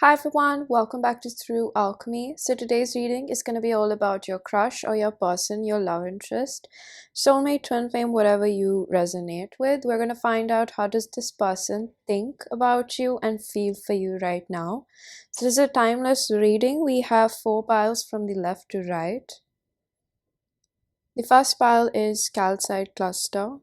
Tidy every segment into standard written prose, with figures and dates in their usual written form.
Hi everyone, welcome back to Through Alchemy. So today's reading is going to be all about your crush or your person, your love interest, soulmate, twin flame, whatever you resonate with. We're going to find out how does this person think about you and feel for you right now. So this is a timeless reading. We have 4 piles from the left to right. The first pile is Calcite cluster.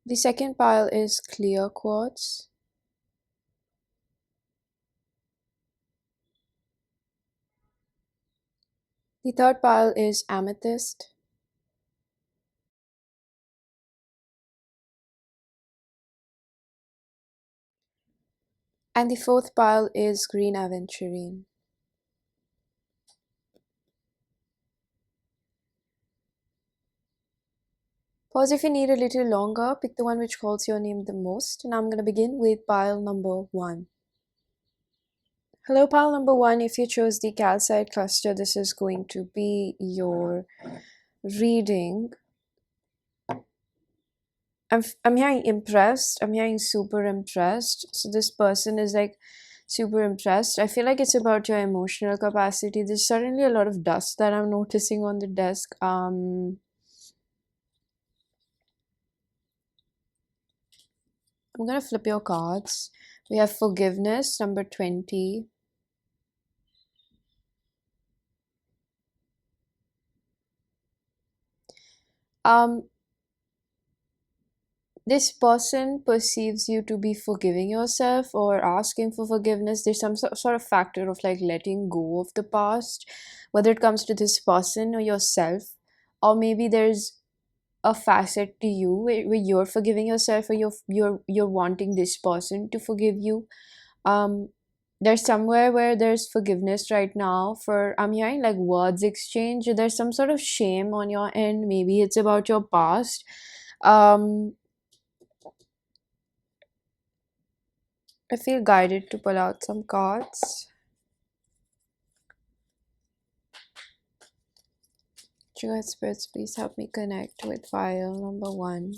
The second pile is clear quartz. The third pile is amethyst. And the fourth pile is green aventurine. Pause if you need a little longer, pick the one which calls your name the most, and I'm going to begin with pile number 1. Hello pile number 1, if you chose the calcite cluster, this is going to be your reading. I'm hearing impressed, I'm hearing super impressed, so this person is like super impressed. I feel like it's about your emotional capacity. There's certainly a lot of dust that I'm noticing on the desk. I'm gonna flip your cards. We have forgiveness, number 20. This person perceives you to be forgiving yourself or asking for forgiveness. There's some sort of factor of like letting go of the past, whether it comes to this person or yourself, or maybe there's a facet to you where you're forgiving yourself or you're wanting this person to forgive you. There's somewhere where there's forgiveness right now. For I'm hearing like words exchange. There's some sort of shame on your end. Maybe it's about your past. um I feel guided to pull out some cards. Sugar spirits, please help me connect with pile number 1.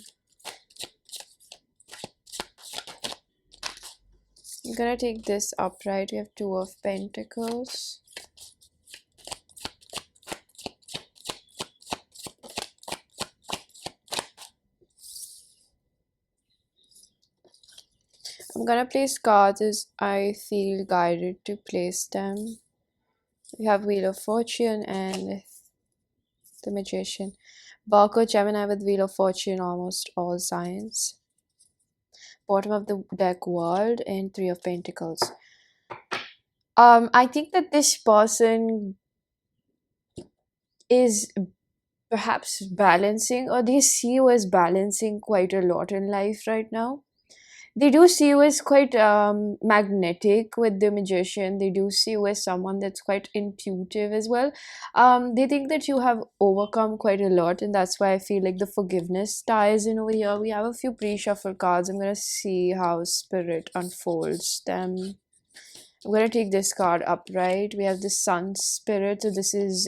I'm gonna take this upright. We have 2 of pentacles. I'm gonna place cards as I feel guided to place them. We have Wheel of Fortune and the Magician. Virgo, Gemini with Wheel of Fortune, almost all signs. Bottom of the deck, World, and 3 of Pentacles. I think that this person is perhaps balancing, or they see you as balancing quite a lot in life right now. They do see you as quite magnetic with the Magician. They do see you as someone that's quite intuitive as well. They think that you have overcome quite a lot, and that's why I feel like the forgiveness ties in over here. We have a few pre-shuffle cards. I'm gonna see how Spirit unfolds them. I'm gonna take this card upright. We have the Sun Spirit. So this is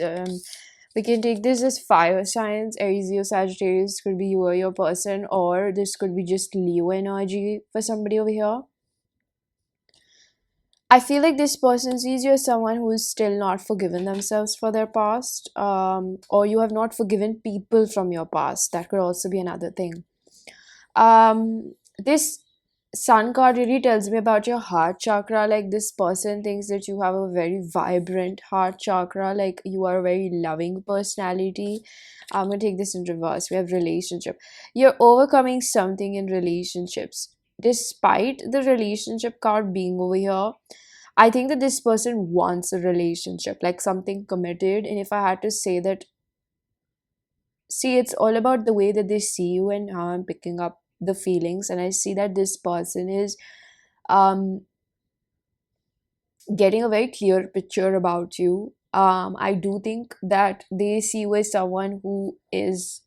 we can take this as fire signs. Aries, Leo, Sagittarius could be you or your person, or this could be just Leo energy for somebody over here. I feel like this person sees you as someone who is still not forgiven themselves for their past, or you have not forgiven people from your past. That could also be another thing. This Sun card really tells me about your heart chakra. Like, this person thinks that you have a very vibrant heart chakra, like you are a very loving personality. I'm gonna take this in reverse. We have relationship. You're overcoming something in relationships. Despite the relationship card being over here, I think that this person wants a relationship, like something committed. And if I had to say that, see, it's all about the way that they see you and how I'm picking up the feelings. And I see that this person is um getting a very clear picture about you. I do think that they see you as someone who is,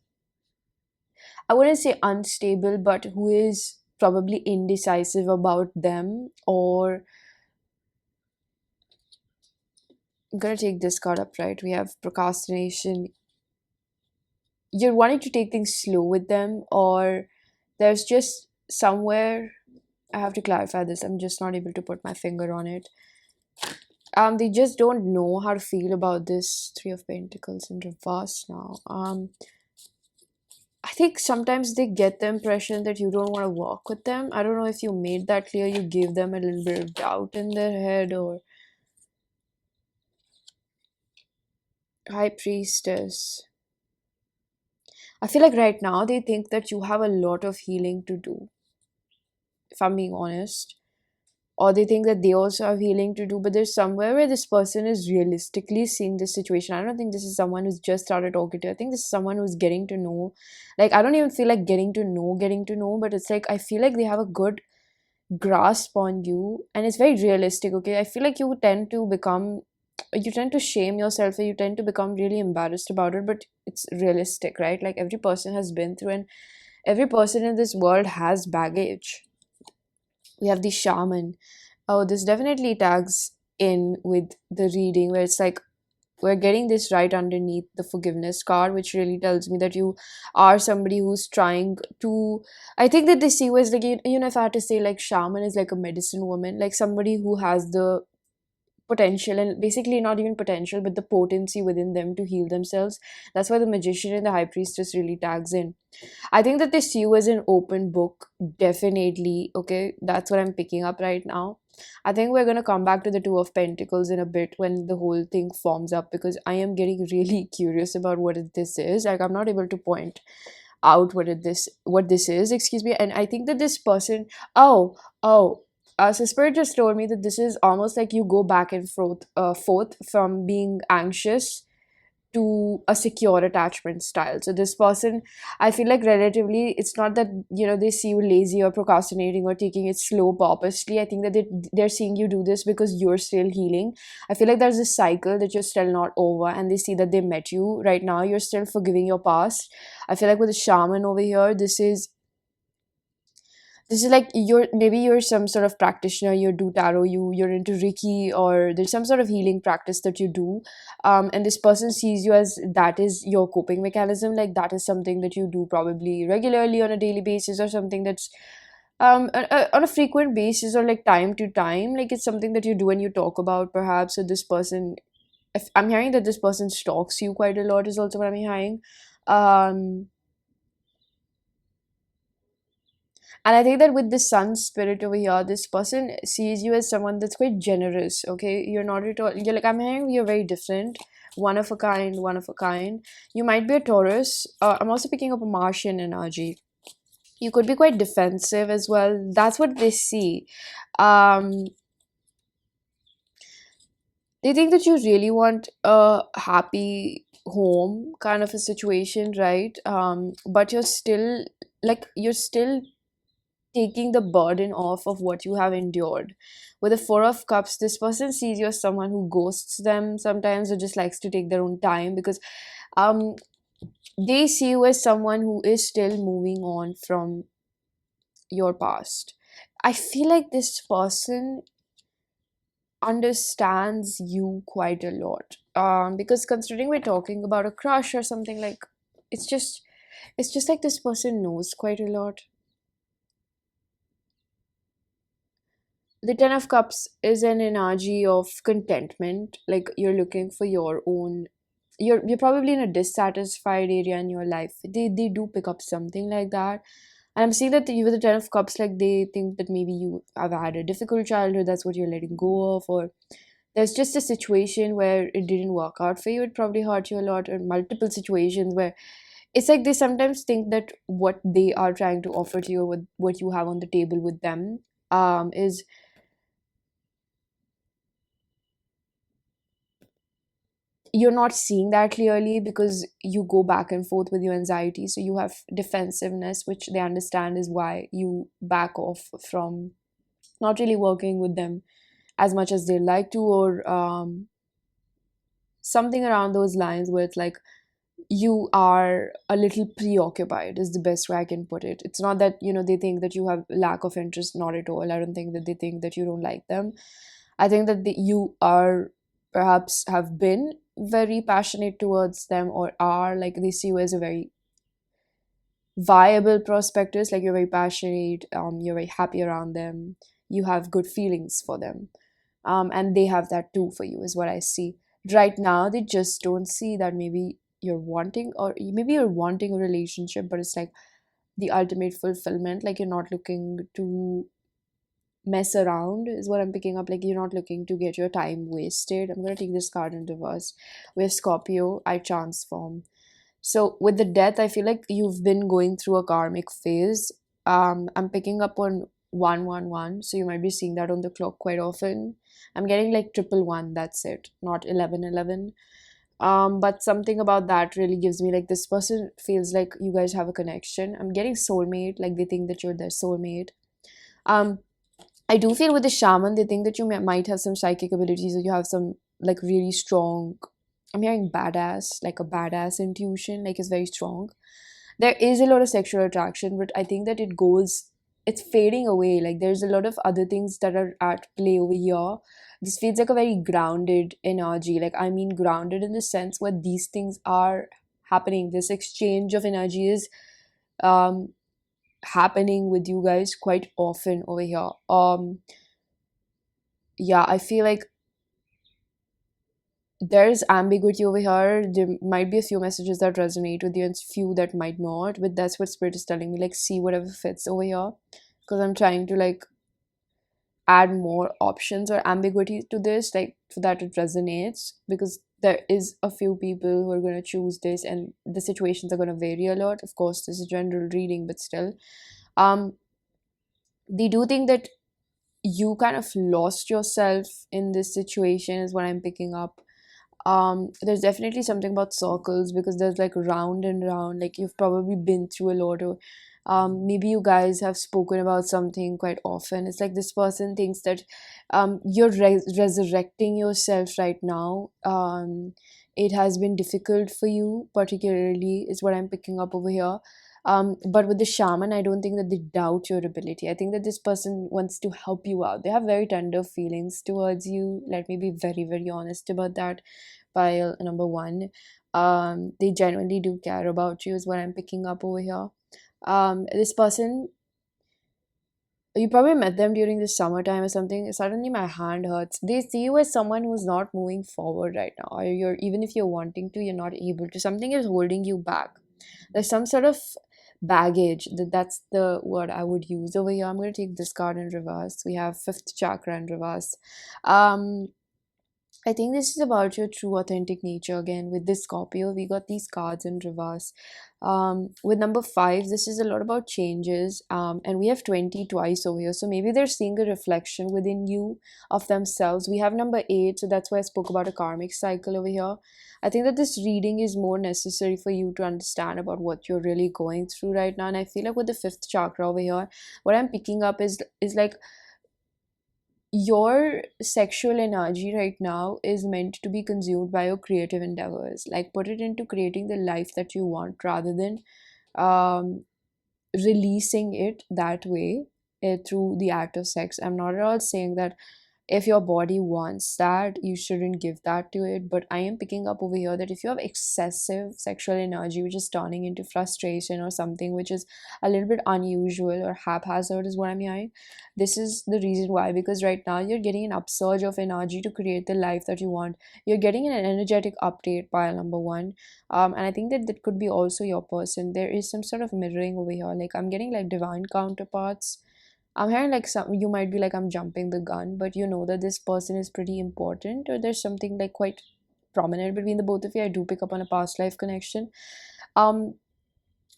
I wouldn't say unstable, but who is probably indecisive about them. Or I'm gonna take this card up, right? We have procrastination. You're wanting to take things slow with them, or There's just somewhere, I have to clarify this, I'm just not able to put my finger on it. They just don't know how to feel about this Three of Pentacles in reverse now. I think sometimes they get the impression that you don't want to work with them. I don't know if you made that clear. You gave them a little bit of doubt in their head, or High Priestess. I feel like right now they think that you have a lot of healing to do, if I'm being honest. Or they think that they also have healing to do, but there's somewhere where this person is realistically seeing this situation. I don't think this is someone who's just started talking to. I think this is someone who's getting to know. Like, I don't even feel like getting to know, but it's like I feel like they have a good grasp on you, and it's very realistic. Okay, I feel like you tend to shame yourself, or you tend to become really embarrassed about it, but it's realistic, right? Like, every person has been through, and every person in this world has baggage. We have the shaman. Oh, this definitely tags in with the reading, where it's like we're getting this right underneath the forgiveness card, which really tells me that you are somebody who's trying to. I think that they see you as like, if I had to say, like, shaman is like a medicine woman, like somebody who has the potential, and basically not even potential, but the potency within them to heal themselves. That's why the magician and the high priestess really tags in. I think that they see you as an open book, definitely. Okay, that's what I'm picking up right now. I think we're gonna come back to the Two of Pentacles in a bit when the whole thing forms up, because I am getting really curious about this is. Like, I'm not able to point out what this is, excuse me. And I think that this person, oh, so Spirit just told me that this is almost like you go back and forth from being anxious to a secure attachment style. So this person, I feel like, relatively, it's not that they see you lazy or procrastinating or taking it slow purposely. I think that they're seeing you do this because you're still healing. I feel like there's this cycle that you're still not over, and they see that they met you right now. You're still forgiving your past. I feel like with the shaman over here, this is like you're some sort of practitioner. You do tarot, you're into Reiki, or there's some sort of healing practice that you do, and this person sees you as that is your coping mechanism. Like, that is something that you do probably regularly on a daily basis, or something that's on a frequent basis, or like time to time. Like, it's something that you do and you talk about, perhaps. So this person, if I'm hearing that this person stalks you quite a lot, is also what I'm hearing. um And I think that with the sun spirit over here, this person sees you as someone that's quite generous. Okay, you're not at all. You're like, I'm hearing you're very different, one of a kind, one of a kind. You might be a Taurus. I'm also picking up a Martian energy. You could be quite defensive as well. That's what they see. Um, they think that you really want a happy home kind of a situation, right? But you're still taking the burden off of what you have endured. With the Four of Cups, this person sees you as someone who ghosts them sometimes, or just likes to take their own time, because um they see you as someone who is still moving on from your past. I feel like this person understands you quite a lot. Because considering we're talking about a crush or something, like, it's just it's just like this person knows quite a lot. The Ten of Cups is an energy of contentment. Like, you're looking for your own. You're probably in a dissatisfied area in your life. They do pick up something like that. And I'm seeing that you with the Ten of Cups, like, they think that maybe you have had a difficult childhood. That's what you're letting go of, or there's just a situation where it didn't work out for you. It probably hurt you a lot, or multiple situations where it's like they sometimes think that what they are trying to offer to you, with what you have on the table with them, is you're not seeing that clearly, because you go back and forth with your anxiety. So you have defensiveness, which they understand is why you back off from not really working with them as much as they like to, or something around those lines, where it's like you are a little preoccupied, is the best way I can put it. It's not that they think that you have lack of interest, not at all. I don't think that they think that you don't like them. I think that you are, perhaps have been very passionate towards them, or are like, they see you as a very viable prospectors, like you're very passionate, you're very happy around them, you have good feelings for them, and they have that too for you, is what I see. Right now, they just don't see that maybe you're wanting, or maybe you're wanting a relationship, but it's like the ultimate fulfillment. Like you're not looking to mess around, is what I'm picking up. Like you're not looking to get your time wasted. I'm gonna take this card in reverse. With Scorpio, I transform. So with the death, I feel like you've been going through a karmic phase. I'm picking up on 111, so you might be seeing that on the clock quite often. I'm getting like triple one, that's it, not 1111. But something about that really gives me like this person feels like you guys have a connection. I'm getting soulmate, like they think that you're their soulmate. Um, I do feel with the shaman, they think that you might have some psychic abilities, or you have some like really strong. I'm hearing badass, like a badass intuition, like it's very strong. There is a lot of sexual attraction, but I think that it's fading away. Like there's a lot of other things that are at play over here. This feels like a very grounded energy. Like, I mean, grounded in the sense where these things are happening. This exchange of energy is um happening with you guys quite often over here. Yeah, I feel like there's ambiguity over here. There might be a few messages that resonate with you and few that might not, but that's what spirit is telling me. Like, see whatever fits over here, because I'm trying to like add more options or ambiguity to this, like so that it resonates, because there is a few people who are going to choose this, and the situations are going to vary a lot. Of course, this is general reading, but still, um they do think that you kind of lost yourself in this situation, is what I'm picking up. There's definitely something about circles, because there's like round and round, like you've probably been through a lot of, maybe you guys have spoken about something quite often. It's like this person thinks that you're resurrecting yourself right now. It has been difficult for you, particularly, is what I'm picking up over here. But with the shaman, I don't think that they doubt your ability. I think that this person wants to help you out. They have very tender feelings towards you. Let me be very, very honest about that. Pile number one. They genuinely do care about you, is what I'm picking up over here. This person, you probably met them during the summertime or something. Suddenly my hand hurts. They see you as someone who's not moving forward right now, or you're, even if you're wanting to, you're not able to. Something is holding you back. There's some sort of baggage. That's the word I would use over here. I'm going to take this card in reverse. We have fifth chakra in reverse. um I think this is about your true authentic nature again. With this Scorpio, we got these cards in reverse. With number five, this is a lot about changes. And we have 20 twice over here. So maybe they're seeing a reflection within you of themselves. We have number eight, so that's why I spoke about a karmic cycle over here. I think that this reading is more necessary for you to understand about what you're really going through right now. And I feel like with the fifth chakra over here, what I'm picking up is like your sexual energy right now is meant to be consumed by your creative endeavors. Like, put it into creating the life that you want, rather than um releasing it that way, through the act of sex. I'm not at all saying that if your body wants that, you shouldn't give that to it. But I am picking up over here that if you have excessive sexual energy, which is turning into frustration or something which is a little bit unusual or haphazard, is what I'm hearing. This is the reason why, because right now you're getting an upsurge of energy to create the life that you want. You're getting an energetic update, pile number one. And I think that that could be also your person. There is some sort of mirroring over here. Like, I'm getting like divine counterparts. I'm hearing like some, you might be like, I'm jumping the gun, but you know that this person is pretty important, or there's something like quite prominent between the both of you. I do pick up on a past life connection. Um,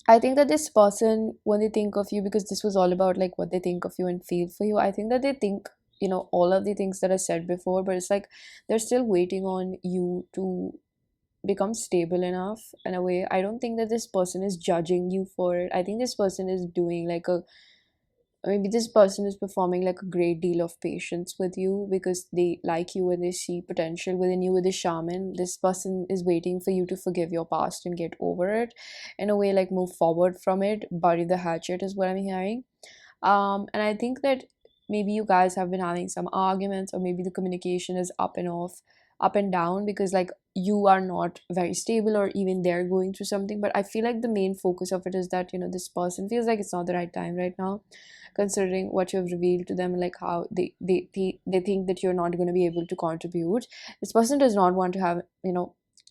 I think that this person, when they think of you, because this was all about like what they think of you and feel for you, I think that they think, all of the things that I said before, but it's like they're still waiting on you to become stable enough in a way. I don't think that this person is judging you for it. I think this person is doing like a, maybe this person is performing like a great deal of patience with you, because they like you and they see potential within you. With the shaman, this person is waiting for you to forgive your past and get over it, in a way, like move forward from it, bury the hatchet, is what I'm hearing. And I think that maybe you guys have been having some arguments, or maybe the communication is up and off. up and down because like you are not very stable or even they're going through something. But I feel like the main focus of it is that, this person feels like it's not the right time right now, considering what you have revealed to them, like how they think that you're not going to be able to contribute. This person does not want to have,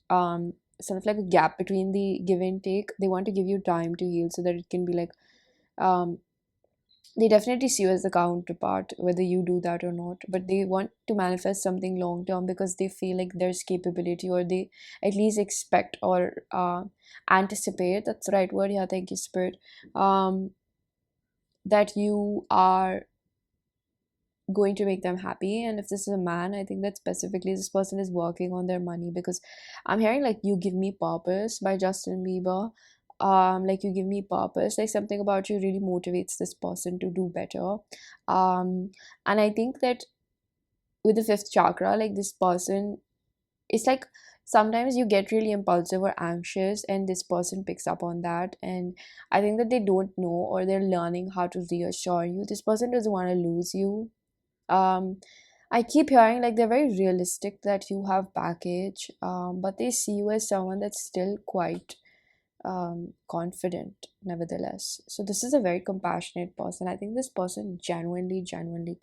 um sort of like a gap between the give and take. They want to give you time to heal so that it can be like, um they definitely see you as the counterpart, whether you do that or not. But they want to manifest something long term because they feel like there's capability, or they at least expect or anticipate. That's the right word. Yeah, thank you, Spirit. That you are going to make them happy. And if this is a man, I think that specifically this person is working on their money, because I'm hearing like "You Give Me Purpose" by Justin Bieber. Like "You Give Me Purpose," like something about you really motivates this person to do better. And I think that with the fifth chakra, like this person, it's like sometimes you get really impulsive or anxious, and this person picks up on that. And I think that they don't know, or they're learning how to reassure you. This person doesn't want to lose you. um I keep hearing like they're very realistic that you have baggage, but they see you as someone that's still quite confident nevertheless. So this is a very compassionate person. I think this person genuinely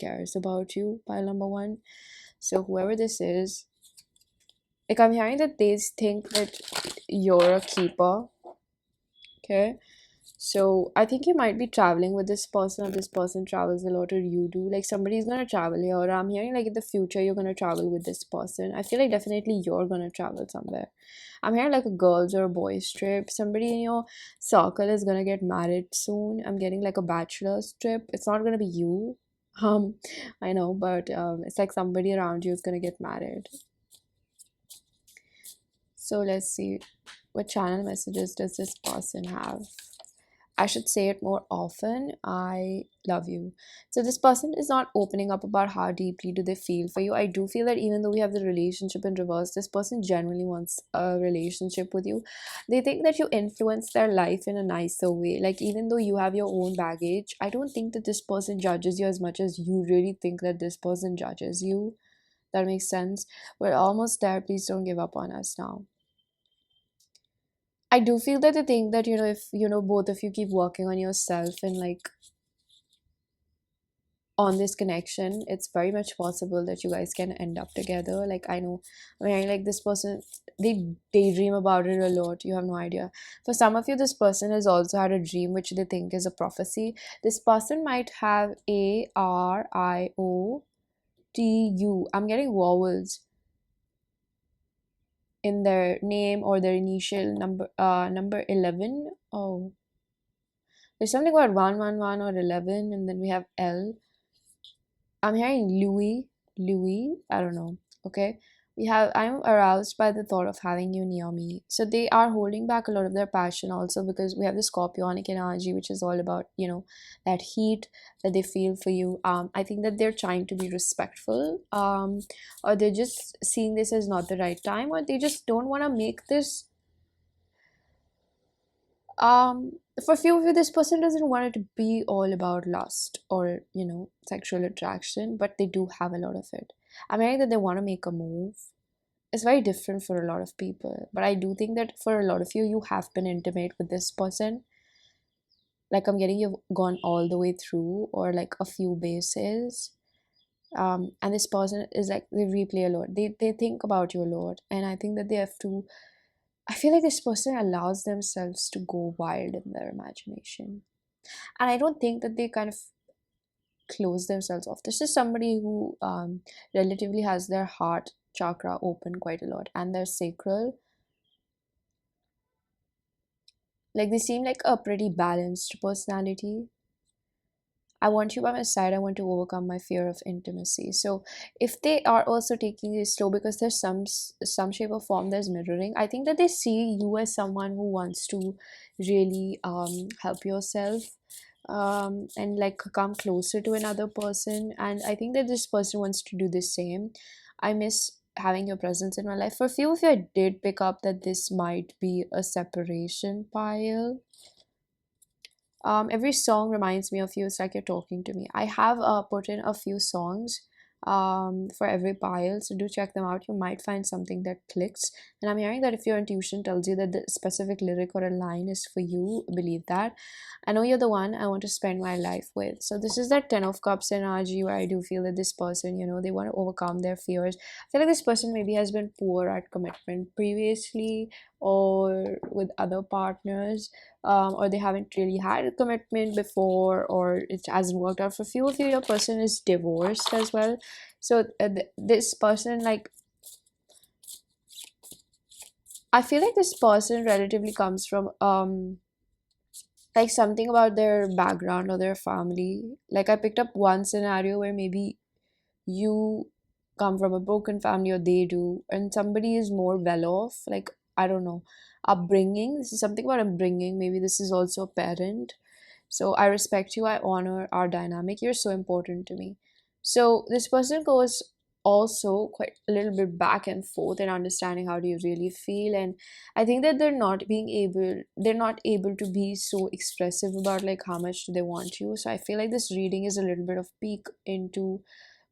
cares about you, pile number one. So whoever this is, like I'm hearing that they think that you're a keeper. Okay. So I think you might be traveling with this person, or this person travels a lot, or you do. Like somebody's gonna travel here, or I'm hearing like in the future you're gonna travel with this person. I feel like definitely you're gonna travel somewhere. I'm hearing like a girls or a boys trip. Somebody in your circle is gonna get married soon. I'm getting like a bachelor's trip. It's not gonna be you. Um, I know, but it's like somebody around you is gonna get married. So let's see, what channel messages does this person have? I should say it more often. I love you. So this person is not opening up about how deeply do they feel for you. I do feel that even though we have the relationship in reverse, this person genuinely wants a relationship with you. They think that you influence their life in a nicer way. Like even though you have your own baggage, I don't think that this person judges you as much as you really think that this person judges you. That makes sense. We're almost there. Please don't give up on us now. I do feel that the thing that, if, both of you keep working on yourself and like on this connection, it's very much possible that you guys can end up together. Like I know, I mean, like this person, they daydream about it a lot. You have no idea. For some of you, this person has also had a dream which they think is a prophecy. This person might have ARIOTU. I'm getting vowels in their name, or their initial number 11. Oh, there's something about 111 or 11, and then we have L. I'm hearing Louis, I don't know. Okay. I'm aroused by the thought of having you near me. So they are holding back a lot of their passion also, because we have the scorpionic energy, which is all about, that heat that they feel for you. I think that they're trying to be respectful, or they're just seeing this as not the right time, or they just don't want to make this, um for a few of you, this person doesn't want it to be all about lust or, sexual attraction, but they do have a lot of it. I'm hearing that they want to make a move. It's very different for a lot of people, but I do think that for a lot of you, you have been intimate with this person. Like I'm getting you've gone all the way through, or like a few bases. And this person is like, they replay a lot, they think about you a lot, and I think that they have to, I feel like this person allows themselves to go wild in their imagination. And I don't think that they kind of close themselves off. This is somebody who relatively has their heart chakra open quite a lot, and their sacral. Like they seem like a pretty balanced personality. I want you by my side. I want to overcome my fear of intimacy. So if they are also taking it slow, because there's some shape or form there's mirroring, I think that they see you as someone who wants to really help yourself, and like come closer to another person. And I think that this person wants to do the same. I miss having your presence in my life. For a few of you, I did pick up that this might be a separation pile. Every song reminds me of you. It's like you're talking to me. I have put in a few songs for every pile, so do check them out. You might find something that clicks, and I'm hearing that if your intuition tells you that the specific lyric or a line is for you, believe that. I know you're the one I want to spend my life with. So this is that 10 of cups energy, where I do feel that this person, they want to overcome their fears. I feel like this person maybe has been poor at commitment previously, or with other partners, or they haven't really had a commitment before, or it hasn't worked out for few of you. Your person is divorced as well. So this person, like, I feel like this person relatively comes from like something about their background or their family. Like, I picked up one scenario where maybe you come from a broken family, or they do, and somebody is more well off, like, I don't know, upbringing. This is something about upbringing. Maybe this is also a parent. So I respect you, I honor our dynamic, you're so important to me. So this person goes also quite a little bit back and forth in understanding how do you really feel. And I think that they're not able to be so expressive about like how much do they want you. So I feel like this reading is a little bit of peek into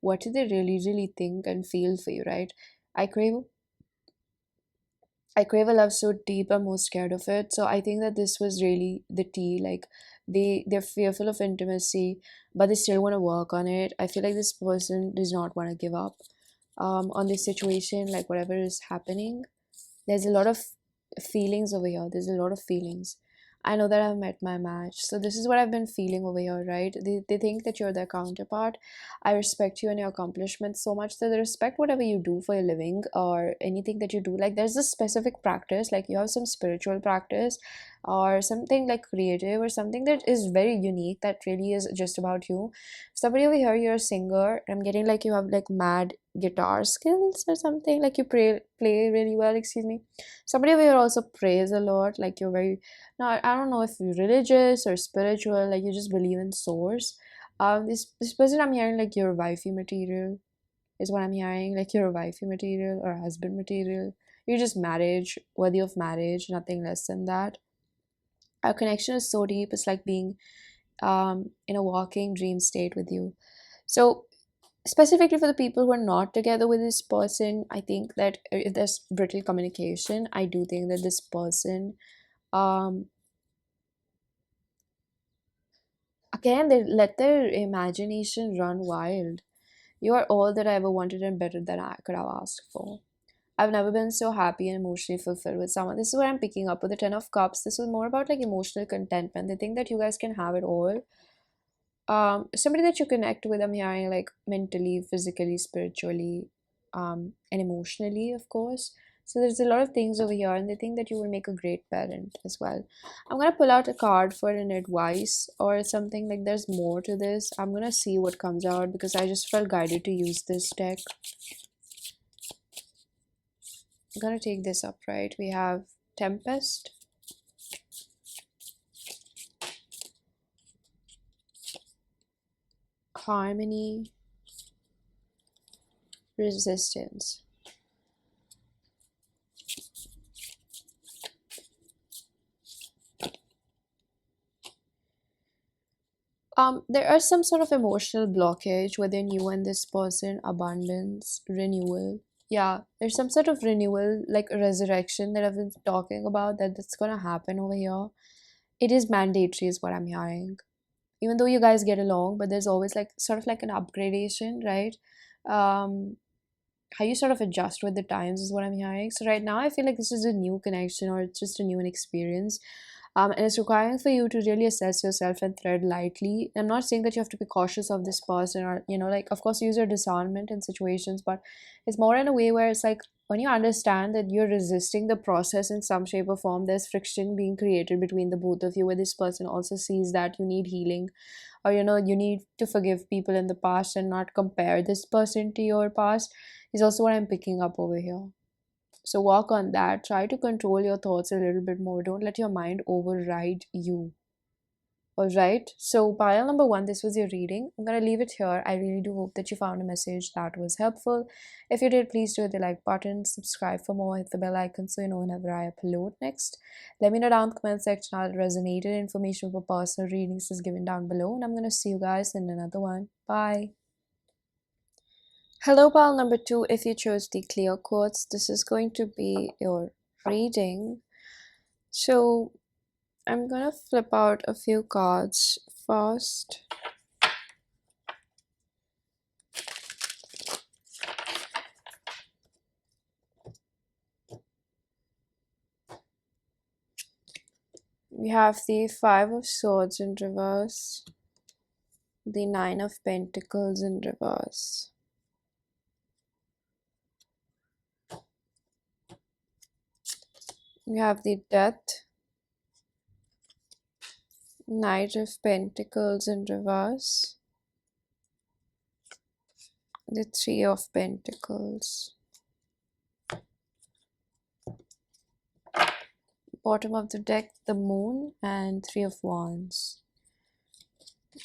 what do they really think and feel for you, right? I crave I crave a love so deep, I'm most scared of it. So I think that this was really the tea. Like, they're fearful of intimacy, but they still want to work on it. I feel like this person does not want to give up on this situation, like whatever is happening. There's a lot of feelings over here. There's a lot of feelings. I know that I've met my match. So this is what I've been feeling over here, right? They think that you're their counterpart. I respect you and your accomplishments so much that they respect whatever you do for a living or anything that you do. Like, there's a specific practice, like you have some spiritual practice or something like creative or something that is very unique, that really is just about you. Somebody over here, you're a singer. I'm getting like you have like mad guitar skills or something, like you play really well, excuse me. Somebody over here also prays a lot, like you're very, now I don't know if you're religious or spiritual, like you just believe in source. This person, I'm hearing like you're wifey material is what I'm hearing, like you're a wifey material or husband material. You're just marriage, worthy of marriage, nothing less than that. Our connection is so deep, it's like being in a walking dream state with you. So specifically for the people who are not together with this person, I think that if there's brittle communication, I do think that this person, um again, they let their imagination run wild. You are all that I ever wanted and better than I could have asked for. I've never been so happy and emotionally fulfilled with someone. This is what I'm picking up with the 10 of cups. This was more about like emotional contentment. They think that you guys can have it all. Somebody that you connect with, I'm hearing, like mentally, physically, spiritually, and emotionally, of course. So there's a lot of things over here, and they think that you will make a great parent as well. I'm gonna pull out a card for an advice or something. Like, there's more to this. I'm gonna see what comes out because I just felt guided to use this deck. I'm gonna take this up, right? We have Tempest, Harmony, Resistance. There are some sort of emotional blockage within you and this person, abundance, renewal. Yeah, there's some sort of renewal, like a resurrection that I've been talking about, that's gonna happen over here. It is mandatory, is what I'm hearing. Even though you guys get along, but there's always like sort of like an upgradation, right? Um, how you sort of adjust with the times is what I'm hearing. So right now, I feel like this is a new connection, or it's just a new experience, and it's requiring for you to really assess yourself and tread lightly. I'm not saying that you have to be cautious of this person, or like, of course, use your discernment in situations, but it's more in a way where it's like when you understand that you're resisting the process in some shape or form, there's friction being created between the both of you, where this person also sees that you need healing, or you need to forgive people in the past and not compare this person to your past, is also what I'm picking up over here. So work on that. Try to control your thoughts a little bit more. Don't let your mind override you. Alright, so pile number one, this was your reading. I'm gonna leave it here. I really do hope that you found a message that was helpful. If you did, please do hit the like button, subscribe for more, hit the bell icon so you know whenever I upload next. Let me know down in the comment section how it resonated. Information for personal readings is given down below, and I'm gonna see you guys in another one. Bye. Hello, pal number two. If you chose the clear quartz, this is going to be your reading. So, I'm gonna flip out a few cards first. We have the Five of Swords in reverse, the Nine of Pentacles in reverse. We have the Death, Knight of Pentacles in reverse, the Three of Pentacles. Bottom of the deck, the Moon and Three of Wands.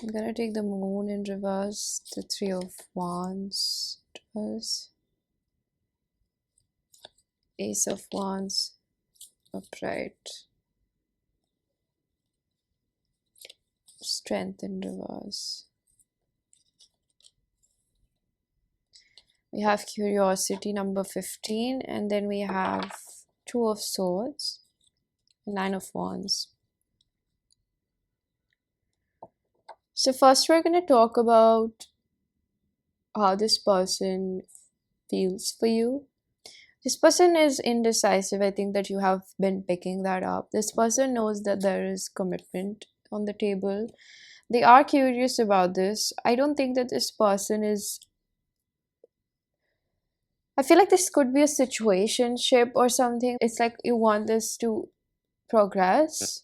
I'm gonna take the Moon in reverse, the Three of Wands reverse, Ace of Wands upright, Strength in reverse. We have Curiosity number 15, and then we have Two of Swords, Nine of Wands. So first we're going to talk about how this person feels for you. This person is indecisive. I think that you have been picking that up. This person knows that there is commitment on the table. They are curious about this. I don't think that this person is... I feel like this could be a situationship or something. It's like you want this to progress.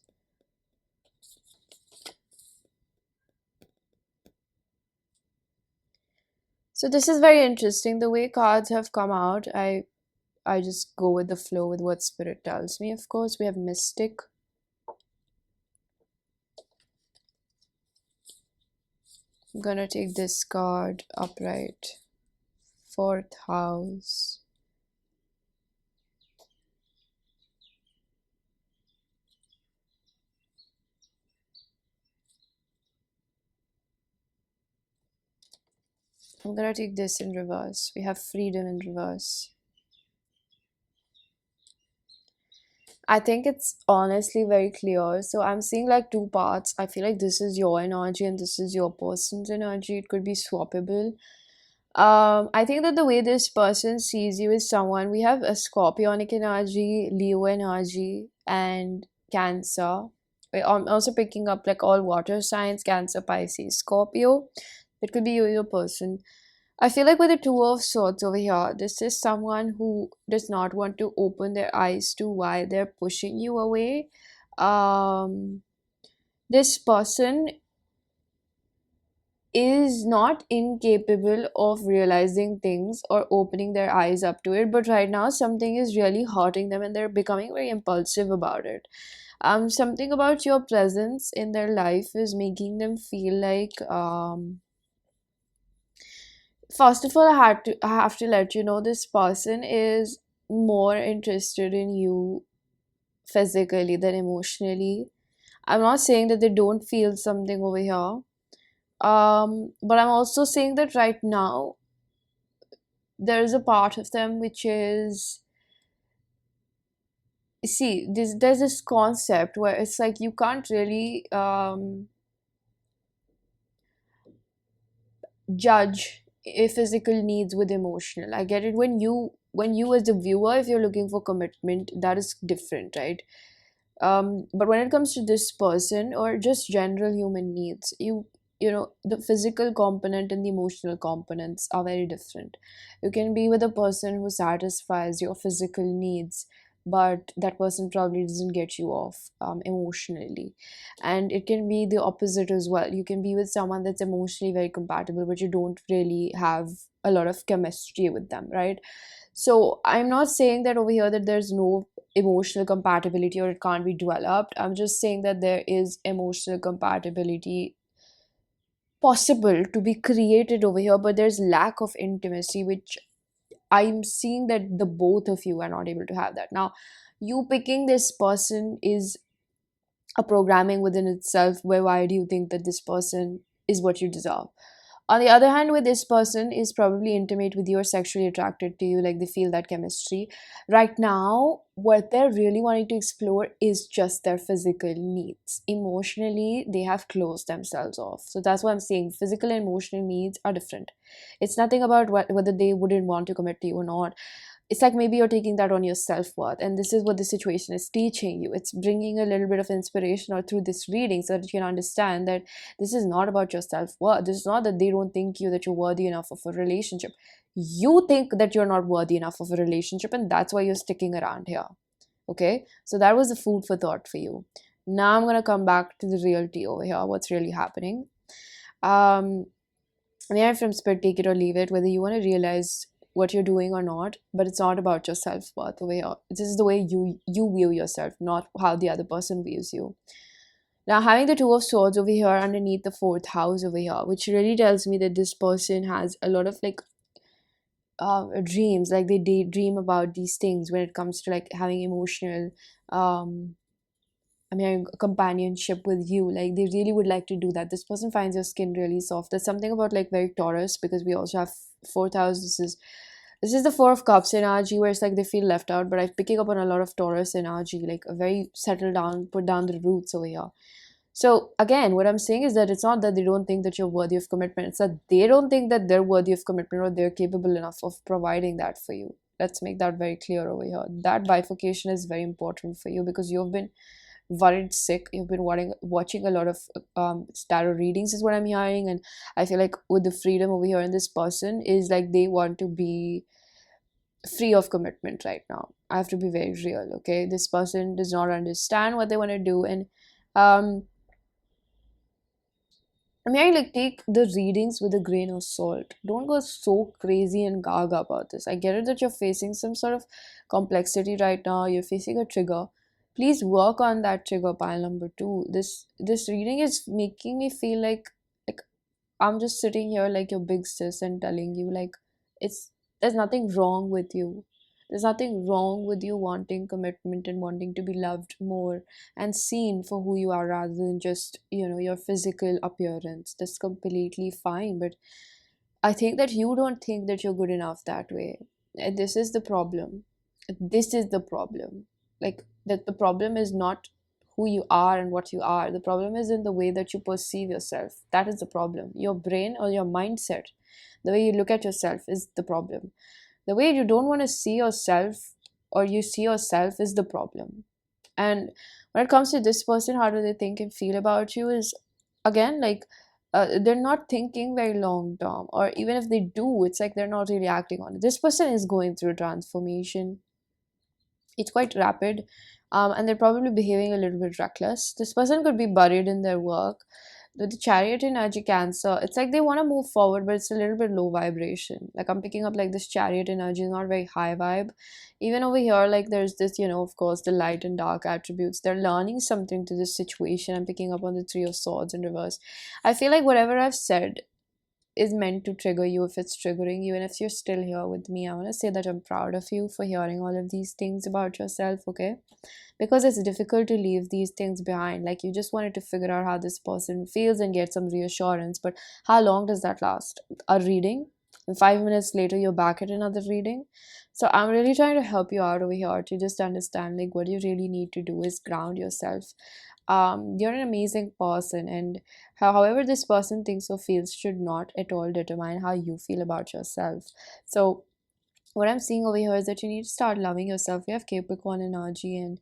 So this is very interesting. The way cards have come out, I just go with the flow with what spirit tells me. Of course, we have Mystic. I'm gonna take this card upright. Fourth house. I'm gonna take this in reverse. We have Freedom in reverse. I think it's honestly very clear. So I'm seeing like two parts. I feel like this is your energy and this is your person's energy. It could be swappable. I think that the way this person sees you is someone, we have a Scorpionic energy, Leo energy, and Cancer. I'm also picking up like all water signs, Cancer, Pisces, Scorpio. It could be you, your person. I feel like with the Two of Swords over here, this is someone who does not want to open their eyes to why they're pushing you away. Um, this person is not incapable of realizing things or opening their eyes up to it, but right now something is really hurting them and they're becoming very impulsive about it. Something about your presence in their life is making them feel like first of all, I have to let you know this person is more interested in you physically than emotionally. I'm not saying that they don't feel something over here. But I'm also saying that right now there is a part of them which is, see, there's this concept where it's like you can't really judge a physical needs with emotional. I get it. When you as the viewer, if you're looking for commitment, that is different, right? But when it comes to this person or just general human needs, you know the physical component and the emotional components are very different. You can be with a person who satisfies your physical needs, but that person probably doesn't get you off emotionally. And it can be the opposite as well. You can be with someone that's emotionally very compatible, but you don't really have a lot of chemistry with them, right? So I'm not saying that over here that there's no emotional compatibility or it can't be developed. I'm just saying that there is emotional compatibility possible to be created over here, but there's lack of intimacy, which I'm seeing that the both of you are not able to have that. Now, you picking this person is a programming within itself, where why do you think that this person is what you deserve? On the other hand, with this person is probably intimate with you or sexually attracted to you, like they feel that chemistry. Right now, what they're really wanting to explore is just their physical needs. Emotionally, they have closed themselves off. So that's what I'm saying. Physical and emotional needs are different. It's nothing about whether they wouldn't want to commit to you or not. It's like maybe you're taking that on your self-worth, and this is what the situation is teaching you. It's bringing a little bit of inspiration or through this reading so that you can understand that this is not about your self-worth. This is not that they don't think you that you're worthy enough of a relationship. You think that you're not worthy enough of a relationship, and that's why you're sticking around here. Okay, so that was the food for thought for you. Now I'm gonna come back to the reality over here, what's really happening. um May I from spirit take it or leave it, whether you want to realize what you're doing or not, but it's not about your self-worth. The way this is the way you view yourself, not how the other person views you. Now, having the two of swords over here underneath the fourth house over here, which really tells me that this person has a lot of like dreams, like they daydream about these things when it comes to like having emotional um companionship with you. Like they really would like to do that. This person finds your skin really soft. There's something about like very Taurus, because we also have fourth house. This is the Four of Cups energy, where it's like they feel left out, but I'm picking up on a lot of Taurus energy, like a very settle down, put down the roots over here. So again, what I'm saying is that it's not that they don't think that you're worthy of commitment. It's that they don't think that they're worthy of commitment or they're capable enough of providing that for you. Let's make that very clear over here. That bifurcation is very important for you, because you've been worried sick. You've been watching a lot of tarot readings is what I'm hearing, and I feel like with the freedom over here in this person is like they want to be free of commitment right now. I have to be very real. Okay, this person does not understand what they want to do, and um I mean, I like take the readings with a grain of salt. Don't go so crazy and gaga about this. I get it that you're facing some sort of complexity right now. You're facing a trigger. Please work on that trigger pile number two. This reading is making me feel like I'm just sitting here like your big sis and telling you like it's there's nothing wrong with you. There's nothing wrong with you wanting commitment and wanting to be loved more and seen for who you are rather than just, your physical appearance. That's completely fine. But I think that you don't think that you're good enough that way. And this is the problem. This is the problem. Like that the problem is not who you are and what you are. The problem is in the way that you perceive yourself. That is the problem. Your brain or your mindset, the way you look at yourself is the problem. The way you don't want to see yourself or you see yourself is the problem. And when it comes to this person, how do they think and feel about you is again like they're not thinking very long term, or even if they do, it's like they're not really acting on it. This person is going through transformation. It's quite rapid, and they're probably behaving a little bit reckless. This person could be buried in their work. With the chariot energy Cancer, it's like they want to move forward, but it's a little bit low vibration. Like I'm picking up like this chariot energy is not very high vibe. Even over here, like there's this, of course, the light and dark attributes. They're learning something to this situation. I'm picking up on the Three of Swords in reverse. I feel like whatever I've said is meant to trigger you. If it's triggering you and if you're still here with me, I want to say that I'm proud of you for hearing all of these things about yourself. Okay, because it's difficult to leave these things behind. Like you just wanted to figure out how this person feels and get some reassurance, but how long does that last? A reading, and 5 minutes later you're back at another reading. So I'm really trying to help you out over here to just understand like what you really need to do is ground yourself. You're an amazing person, and however this person thinks or feels should not at all determine how you feel about yourself. So what I'm seeing over here is that you need to start loving yourself. You have Capricorn energy, and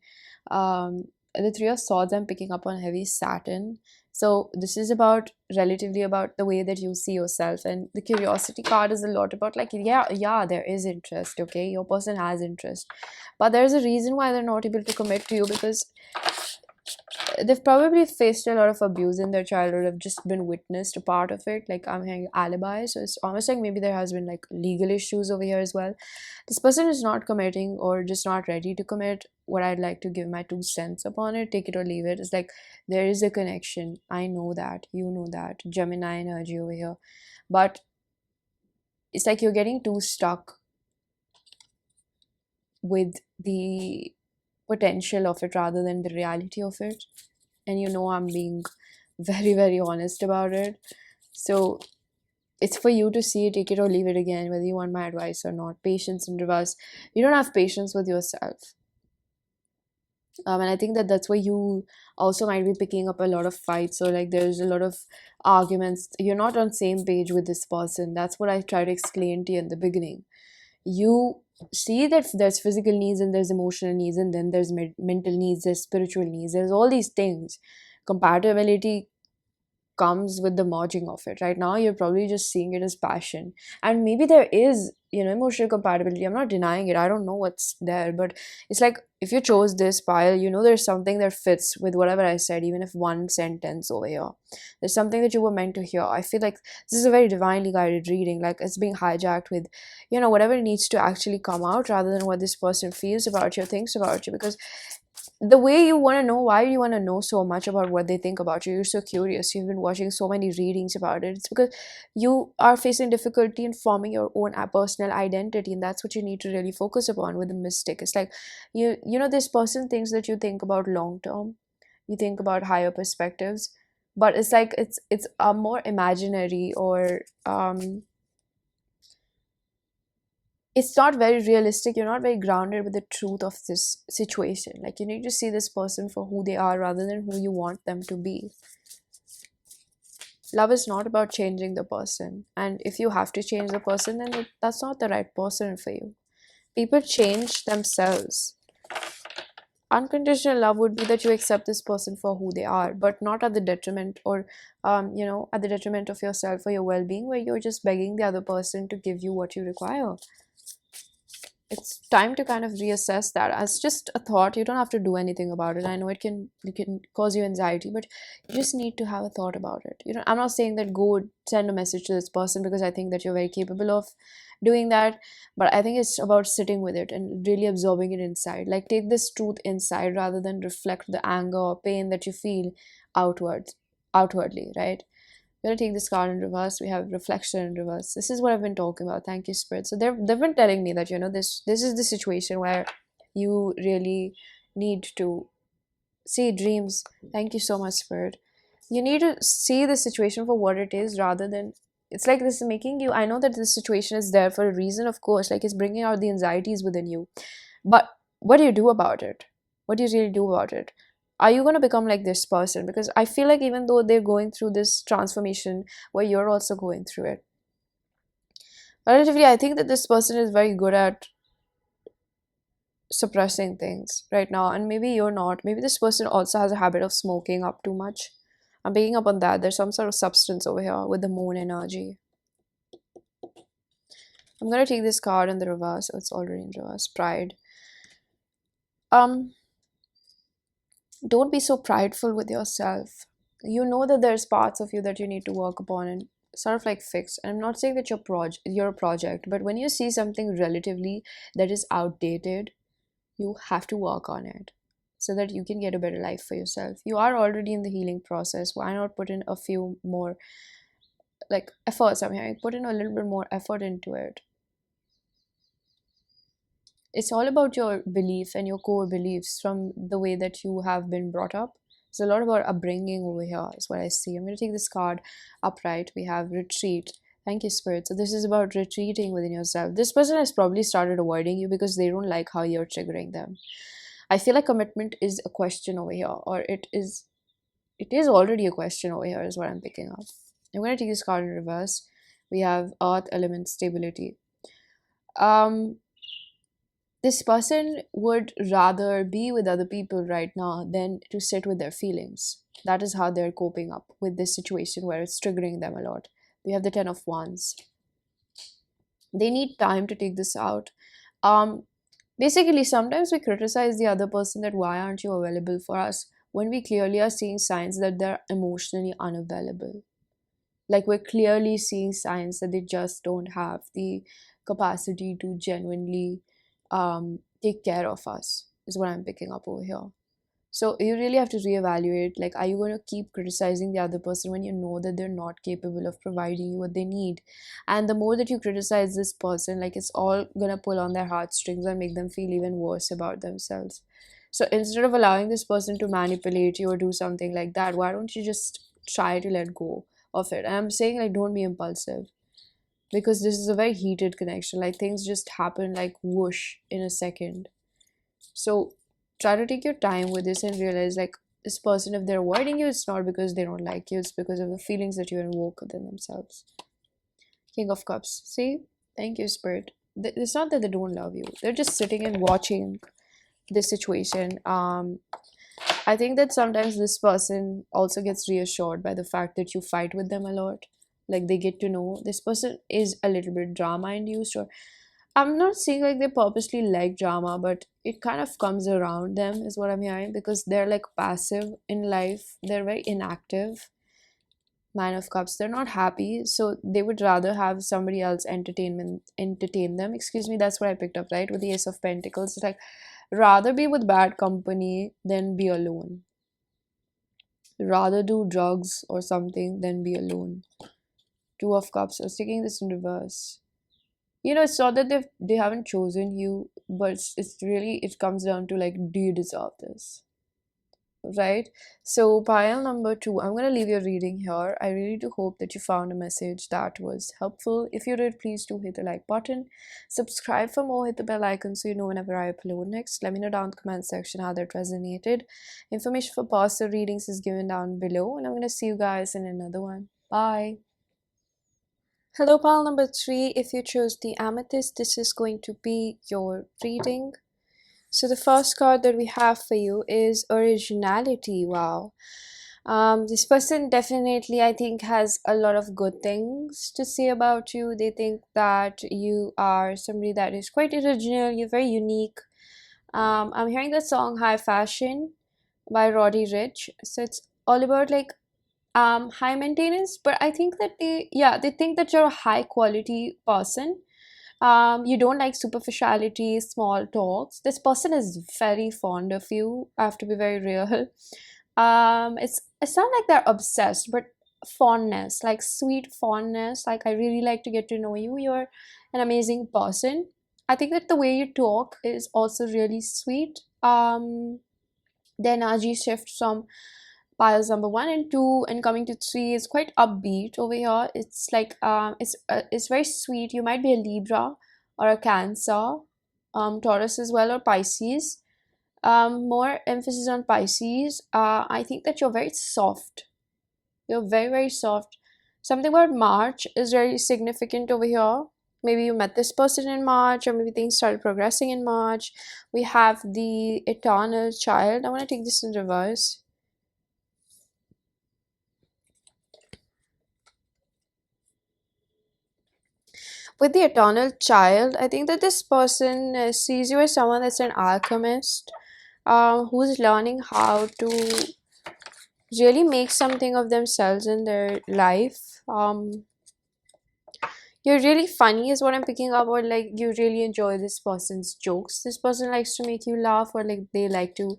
the Three of Swords, I'm picking up on heavy Saturn. So this is about relatively about the way that you see yourself, and the Curiosity card is a lot about like yeah, there is interest. Okay, your person has interest, but there's a reason why they're not able to commit to you, because they've probably faced a lot of abuse in their childhood, have just been witnessed a part of it. Like I'm hearing alibi, so it's almost like maybe there has been like legal issues over here as well. This person is not committing or just not ready to commit. What I'd like to give my 2 cents upon it, take it or leave it, is like there is a connection. I know that, you know that. Gemini energy over here, but it's like you're getting too stuck with the potential of it rather than the reality of it. And I'm being very, very honest about it. So It's for you to see it, take it or leave it again, whether you want my advice or not. Patience in reverse. You don't have patience with yourself. And I think that that's why you also might be picking up a lot of fights. So like there's a lot of arguments. You're not on same page with this person. That's what I try to explain to you in the beginning. You see that there's physical needs and there's emotional needs, and then there's mental needs, there's spiritual needs, there's all these things. Compatibility comes with the merging of it. Right now you're probably just seeing it as passion, and maybe there is, emotional compatibility. I'm not denying it. I don't know what's there, but it's like if you chose this pile, there's something that fits with whatever I said, even if one sentence over here. There's something that you were meant to hear. I feel like this is a very divinely guided reading, like it's being hijacked with whatever needs to actually come out, rather than what this person feels about you, thinks about you. Because the way you want to know, why you want to know so much about what they think about you, you're so curious, you've been watching so many readings about it. It's because you are facing difficulty in forming your own personal identity, and that's what you need to really focus upon with the mystic. It's like this person thinks that you think about long term, you think about higher perspectives, but it's like it's a more imaginary, or it's not very realistic. You're not very grounded with the truth of this situation. Like, you need to see this person for who they are rather than who you want them to be. Love is not about changing the person, and if you have to change the person, then that's not the right person for you. People change themselves. Unconditional love would be that you accept this person for who they are, but not at the detriment, or at the detriment of yourself or your well-being, where you're just begging the other person to give you what you require. It's time to kind of reassess that as just a thought. You don't have to do anything about it. I know it can cause you anxiety, but you just need to have a thought about it. I'm not saying that go send a message to this person, because I think that you're very capable of doing that, but I think it's about sitting with it and really absorbing it inside. Like, take this truth inside rather than reflect the anger or pain that you feel outwardly, right? We're gonna take this card in reverse. We have reflection in reverse. This is what I've been talking about. Thank you, Spirit. So they've been telling me that this is the situation where you really need to see dreams. Thank you so much, Spirit. You need to see the situation for what it is, rather than, it's like this is making you. I know that this situation is there for a reason, of course. Like, it's bringing out the anxieties within you, but what do you do about it? What do you really do about it? Are you going to become like this person? Because I feel like even though they're going through this transformation where you're also going through it, relatively, I think that this person is very good at suppressing things right now, and maybe you're not. Maybe this person also has a habit of smoking up too much. I'm picking up on that. There's some sort of substance over here with the moon energy. I'm going to take this card in the reverse. Oh, it's already in reverse. Pride. Don't be so prideful with yourself. You know that there's parts of you that you need to work upon and sort of like fix. And I'm not saying that you're a project, but when you see something relatively that is outdated, you have to work on it so that you can get a better life for yourself. You are already in the healing process. Why not put in a few more like efforts? I'm hearing put in a little bit more effort into it. It's all about your belief and your core beliefs from the way that you have been brought up. It's a lot about upbringing over here, is what I see. I'm going to take this card upright. We have retreat. Thank you, Spirit. So this is about retreating within yourself. This person has probably started avoiding you because they don't like how you're triggering them. I feel like commitment is a question over here, or it is already a question over here, is what I'm picking up. I'm going to take this card in reverse. We have earth element stability. This person would rather be with other people right now than to sit with their feelings. That is how they're coping up with this situation where it's triggering them a lot. We have the 10 of Wands. They need time to take this out. Basically, sometimes we criticize the other person that why aren't you available for us, when we clearly are seeing signs that they're emotionally unavailable. Like, we're clearly seeing signs that they just don't have the capacity to genuinely take care of us, is what I'm picking up over here. So you really have to reevaluate, like, are you going to keep criticizing the other person when you know that they're not capable of providing you what they need? And the more that you criticize this person, like, it's all gonna pull on their heartstrings and make them feel even worse about themselves. So instead of allowing this person to manipulate you or do something like that, why don't you just try to let go of it? And I'm saying, like, don't be impulsive. because this is a very heated connection. Like things just happen like whoosh in a second. So try to take your time with this and realize like this person, if they're avoiding you, it's not because they don't like you, it's because of the feelings that you invoke within themselves. King of Cups. See? Thank you, Spirit. It's not that they don't love you. They're just sitting and watching this situation. I think that sometimes this person also gets reassured by the fact that you fight with them a lot. Like they get to know this person is a little bit drama induced, or I'm not saying like they purposely like drama, but it kind of comes around them, is what I'm hearing, because they're like passive in life. They're very inactive. Nine of Cups. They're not happy, so they would rather have somebody else entertain them. Excuse me, that's what I picked up, right? With the Ace of Pentacles. It's like rather be with bad company than be alone. Rather do drugs or something than be alone. Two of Cups. I was taking this in reverse. You know, it's not that they haven't chosen you, but it's really, it comes down to like, do you deserve this? Right? So pile number two, I'm gonna leave your reading here. I really do hope that you found a message that was helpful. If you did, please do hit the like button, subscribe for more, hit the bell icon so you know whenever I upload next. Let me know down in the comment section how that resonated. Information for personal readings is given down below, and I'm gonna see you guys in another one. Bye. Hello, pile number three. If you chose the Amethyst, this is going to be your reading. So the first card that we have for you is Originality. Wow. This person definitely, I think, has a lot of good things to say about you. They think that you are somebody that is quite original, you're very unique. I'm hearing the song High Fashion by Roddy Rich. So it's all about like high maintenance, but I think that they think that you're a high quality person. You don't like superficiality, small talks. This person is very fond of you. I have to be very real. It's not like they're obsessed, but fondness, like sweet fondness. Like I really like to get to know you. You're an amazing person. I think that the way you talk is also really sweet. The energy shift from piles number one and two and coming to three is quite upbeat over here. It's like it's very sweet. You might be a Libra or a Cancer, Taurus as well, or Pisces. More emphasis on Pisces. I think that you're very soft. You're very soft. Something about March is very significant over here. Maybe you met this person in March, or maybe things started progressing in March. We have the Eternal Child. I want to take this in reverse. With the Eternal Child, I think that this person sees you as someone that's an alchemist, who's learning how to really make something of themselves in their life. You're really funny is what I'm picking up, or like you really enjoy this person's jokes. This person likes to make you laugh, or like they like to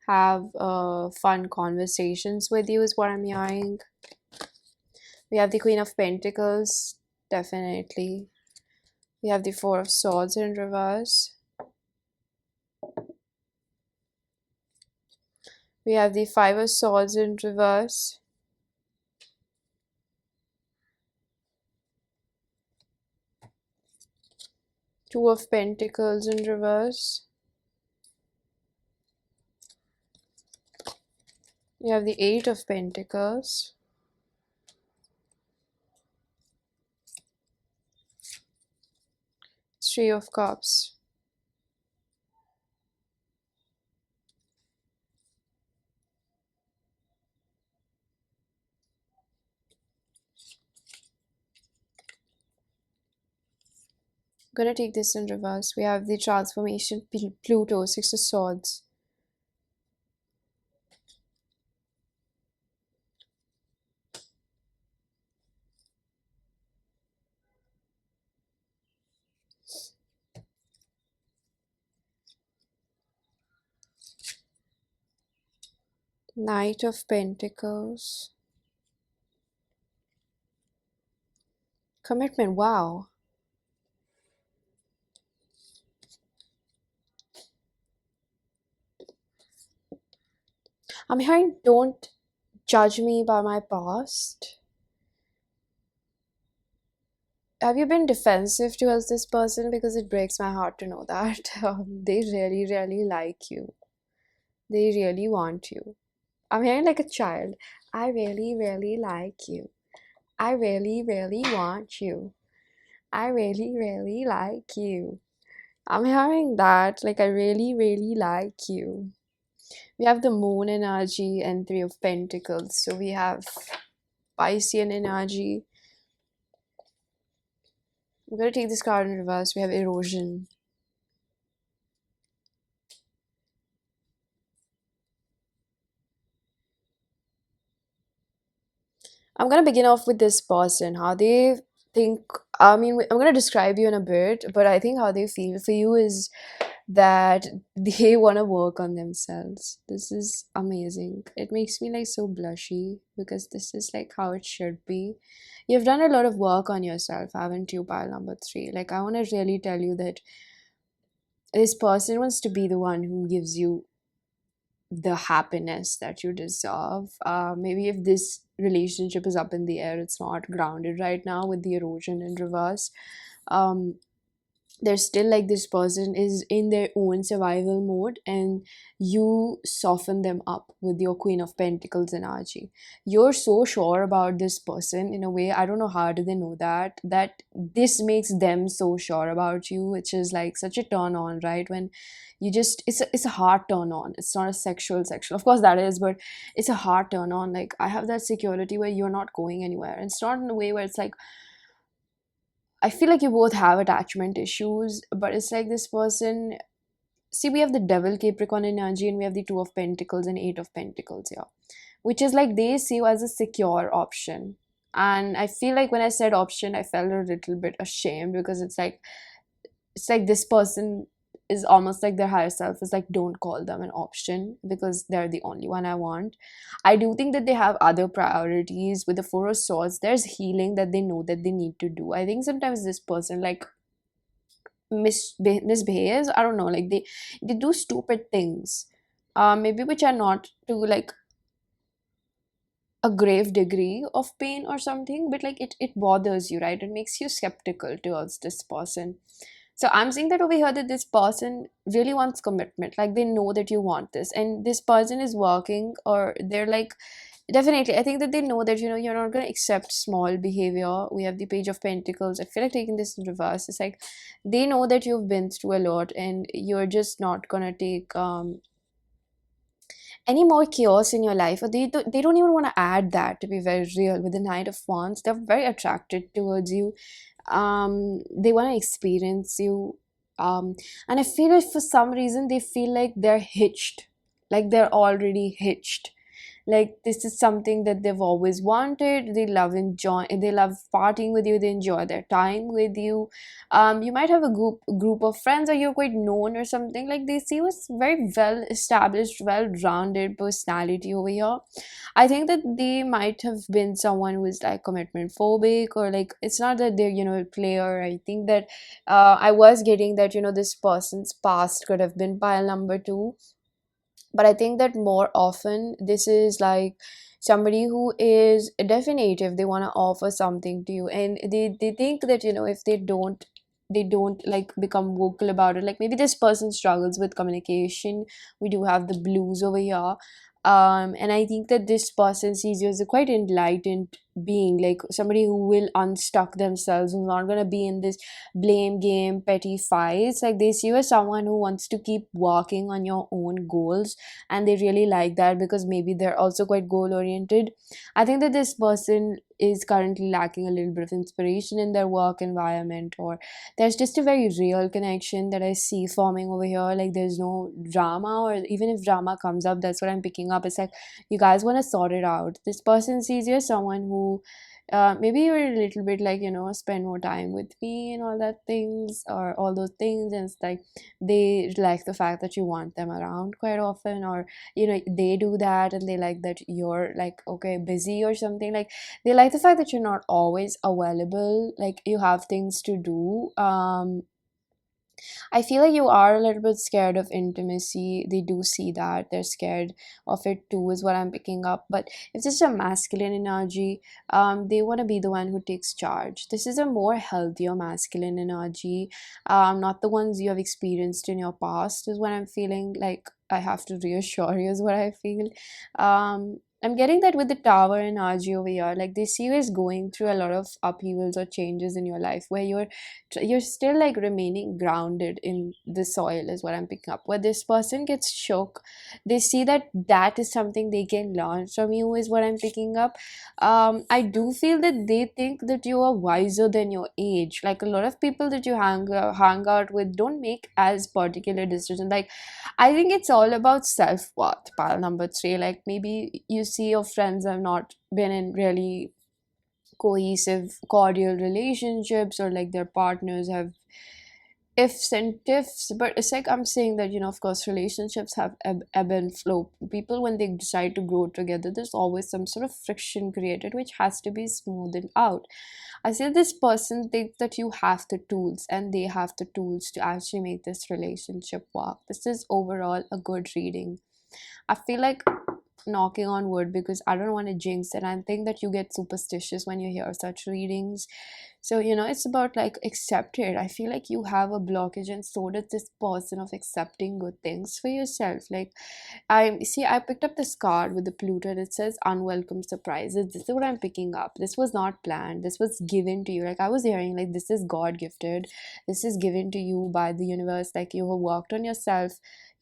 have fun conversations with you is what I'm hearing. We have the Queen of Pentacles, definitely. We have the Four of Swords in reverse. We have the Five of Swords in reverse. Two of Pentacles in reverse. We have the Eight of Pentacles. Three of Cups. I'm gonna take this in reverse. We have the Transformation Pluto, Six of Swords. Knight of Pentacles. Commitment, wow. I'm hearing don't judge me by my past. have you been defensive towards this person? Because it breaks my heart to know that they really, really like you. They really want you. I'm hearing like a child. I really, really like you. I really, really want you. I really, really like you. I'm hearing that. Like, I really, really like you. We have the moon energy and three of pentacles. So we have Piscean energy. I'm going to take this card in reverse. We have erosion. I'm gonna begin off with this person, how they think. I mean, I'm gonna describe you in a bit, but I think how they feel for you is that they want to work on themselves. This is amazing. It makes me like so blushy because this is like how it should be. You've done a lot of work on yourself, haven't you, pile number three? Like, I want to really tell you that this person wants to be the one who gives you the happiness that you deserve. Maybe if this relationship is up in the air, it's not grounded right now with the erosion in reverse. Um, there's still like this person is in their own survival mode, and you soften them up with your Queen of Pentacles energy. You're so sure about this person in a way. I don't know how do they know that this makes them so sure about you, which is like such a turn on, right? When you just it's a hard turn on. It's not a sexual, of course that is, but it's a hard turn on. Like, I have that security where you're not going anywhere, and it's not in a way where it's like I feel like you both have attachment issues, but it's like this person. See, we have the Devil Capricorn energy, and we have the Two of Pentacles and Eight of Pentacles here, which is like they see you as a secure option. And I feel like when I said option, I felt a little bit ashamed because it's like this person is almost like their higher self is like, don't call them an option because they're the only one I want. I do think that they have other priorities. With the Four of Swords, there's healing that they know that they need to do. I think sometimes this person like misbehaves. I don't know, like they do stupid things, maybe which are not to like a grave degree of pain or something, but like it bothers you, right? It makes you skeptical towards this person. So I'm saying that over here that this person really wants commitment. Like, they know that you want this, and this person is working, or they're like, definitely. I think that they know that you're not gonna accept small behavior. We have the Page of Pentacles. I feel like taking this in reverse. It's like they know that you've been through a lot, and you're just not gonna take any more chaos in your life, or they don't even want to add that, to be very real. With the Knight of Wands, they're very attracted towards you. They want to experience you, and I feel like for some reason they feel like they're hitched, like they're already hitched, like this is something that they've always wanted. They love partying with you, they enjoy their time with you. You might have a group of friends, or you're quite known or something. Like, they see you as very well established, well rounded personality over here. I think that they might have been someone who is like commitment phobic, or like, it's not that they're a player. I think that I was getting that this person's past could have been pile number two, but I think that more often this is like somebody who is definitive. They want to offer something to you, and they think that if they don't like become vocal about it. Like, maybe this person struggles with communication. We do have the blues over here. And I think that this person sees you as a quite enlightened being, like somebody who will unstuck themselves, who's not gonna be in this blame game, petty fights. Like, they see you as someone who wants to keep working on your own goals, and they really like that because maybe they're also quite goal oriented. I think that this person is currently lacking a little bit of inspiration in their work environment, or there's just a very real connection that I see forming over here. Like, there's no drama, or even if drama comes up, that's what I'm picking up. It's like you guys want to sort it out. This person sees you as someone who maybe you're a little bit like spend more time with me and all that things, or all those things, and it's like they like the fact that you want them around quite often, or they do that, and they like that you're like, okay, busy or something. Like, they like the fact that you're not always available, like you have things to do. I feel like you are a little bit scared of intimacy. They do see that. They're scared of it too, is what I'm picking up. But if it's a masculine energy, they want to be the one who takes charge. This is a more healthier masculine energy, not the ones you have experienced in your past, is what I'm feeling like. I have to reassure you, is what I feel. I'm getting that with the tower energy over here. Like they see you as going through a lot of upheavals or changes in your life where you're still like remaining grounded in the soil, is what I'm picking up. Where this person gets shook, they see that that is something they can learn from you, is what I'm picking up. I do feel that they think that you are wiser than your age. Like a lot of people that you hang out with don't make as particular decisions. Like I think it's all about self-worth, pile number three. Like maybe you see your friends have not been in really cohesive cordial relationships, or like their partners have ifs and tiffs. But it's like I'm saying that, of course relationships have ebb and flow. People, when they decide to grow together, there's always some sort of friction created which has to be smoothed out. I say this person thinks that you have the tools and they have the tools to actually make this relationship work. This is overall a good reading. I feel like knocking on wood because I don't want to jinx it. I think that you get superstitious when you hear such readings. So, it's about like accept it. I feel like you have a blockage, and so does this person, of accepting good things for yourself. Like, I picked up this card with the Pluto and it says unwelcome surprises. This is what I'm picking up. This was not planned. This was given to you. Like, I was hearing, like, this is God gifted. This is given to you by the universe. Like, you have worked on yourself.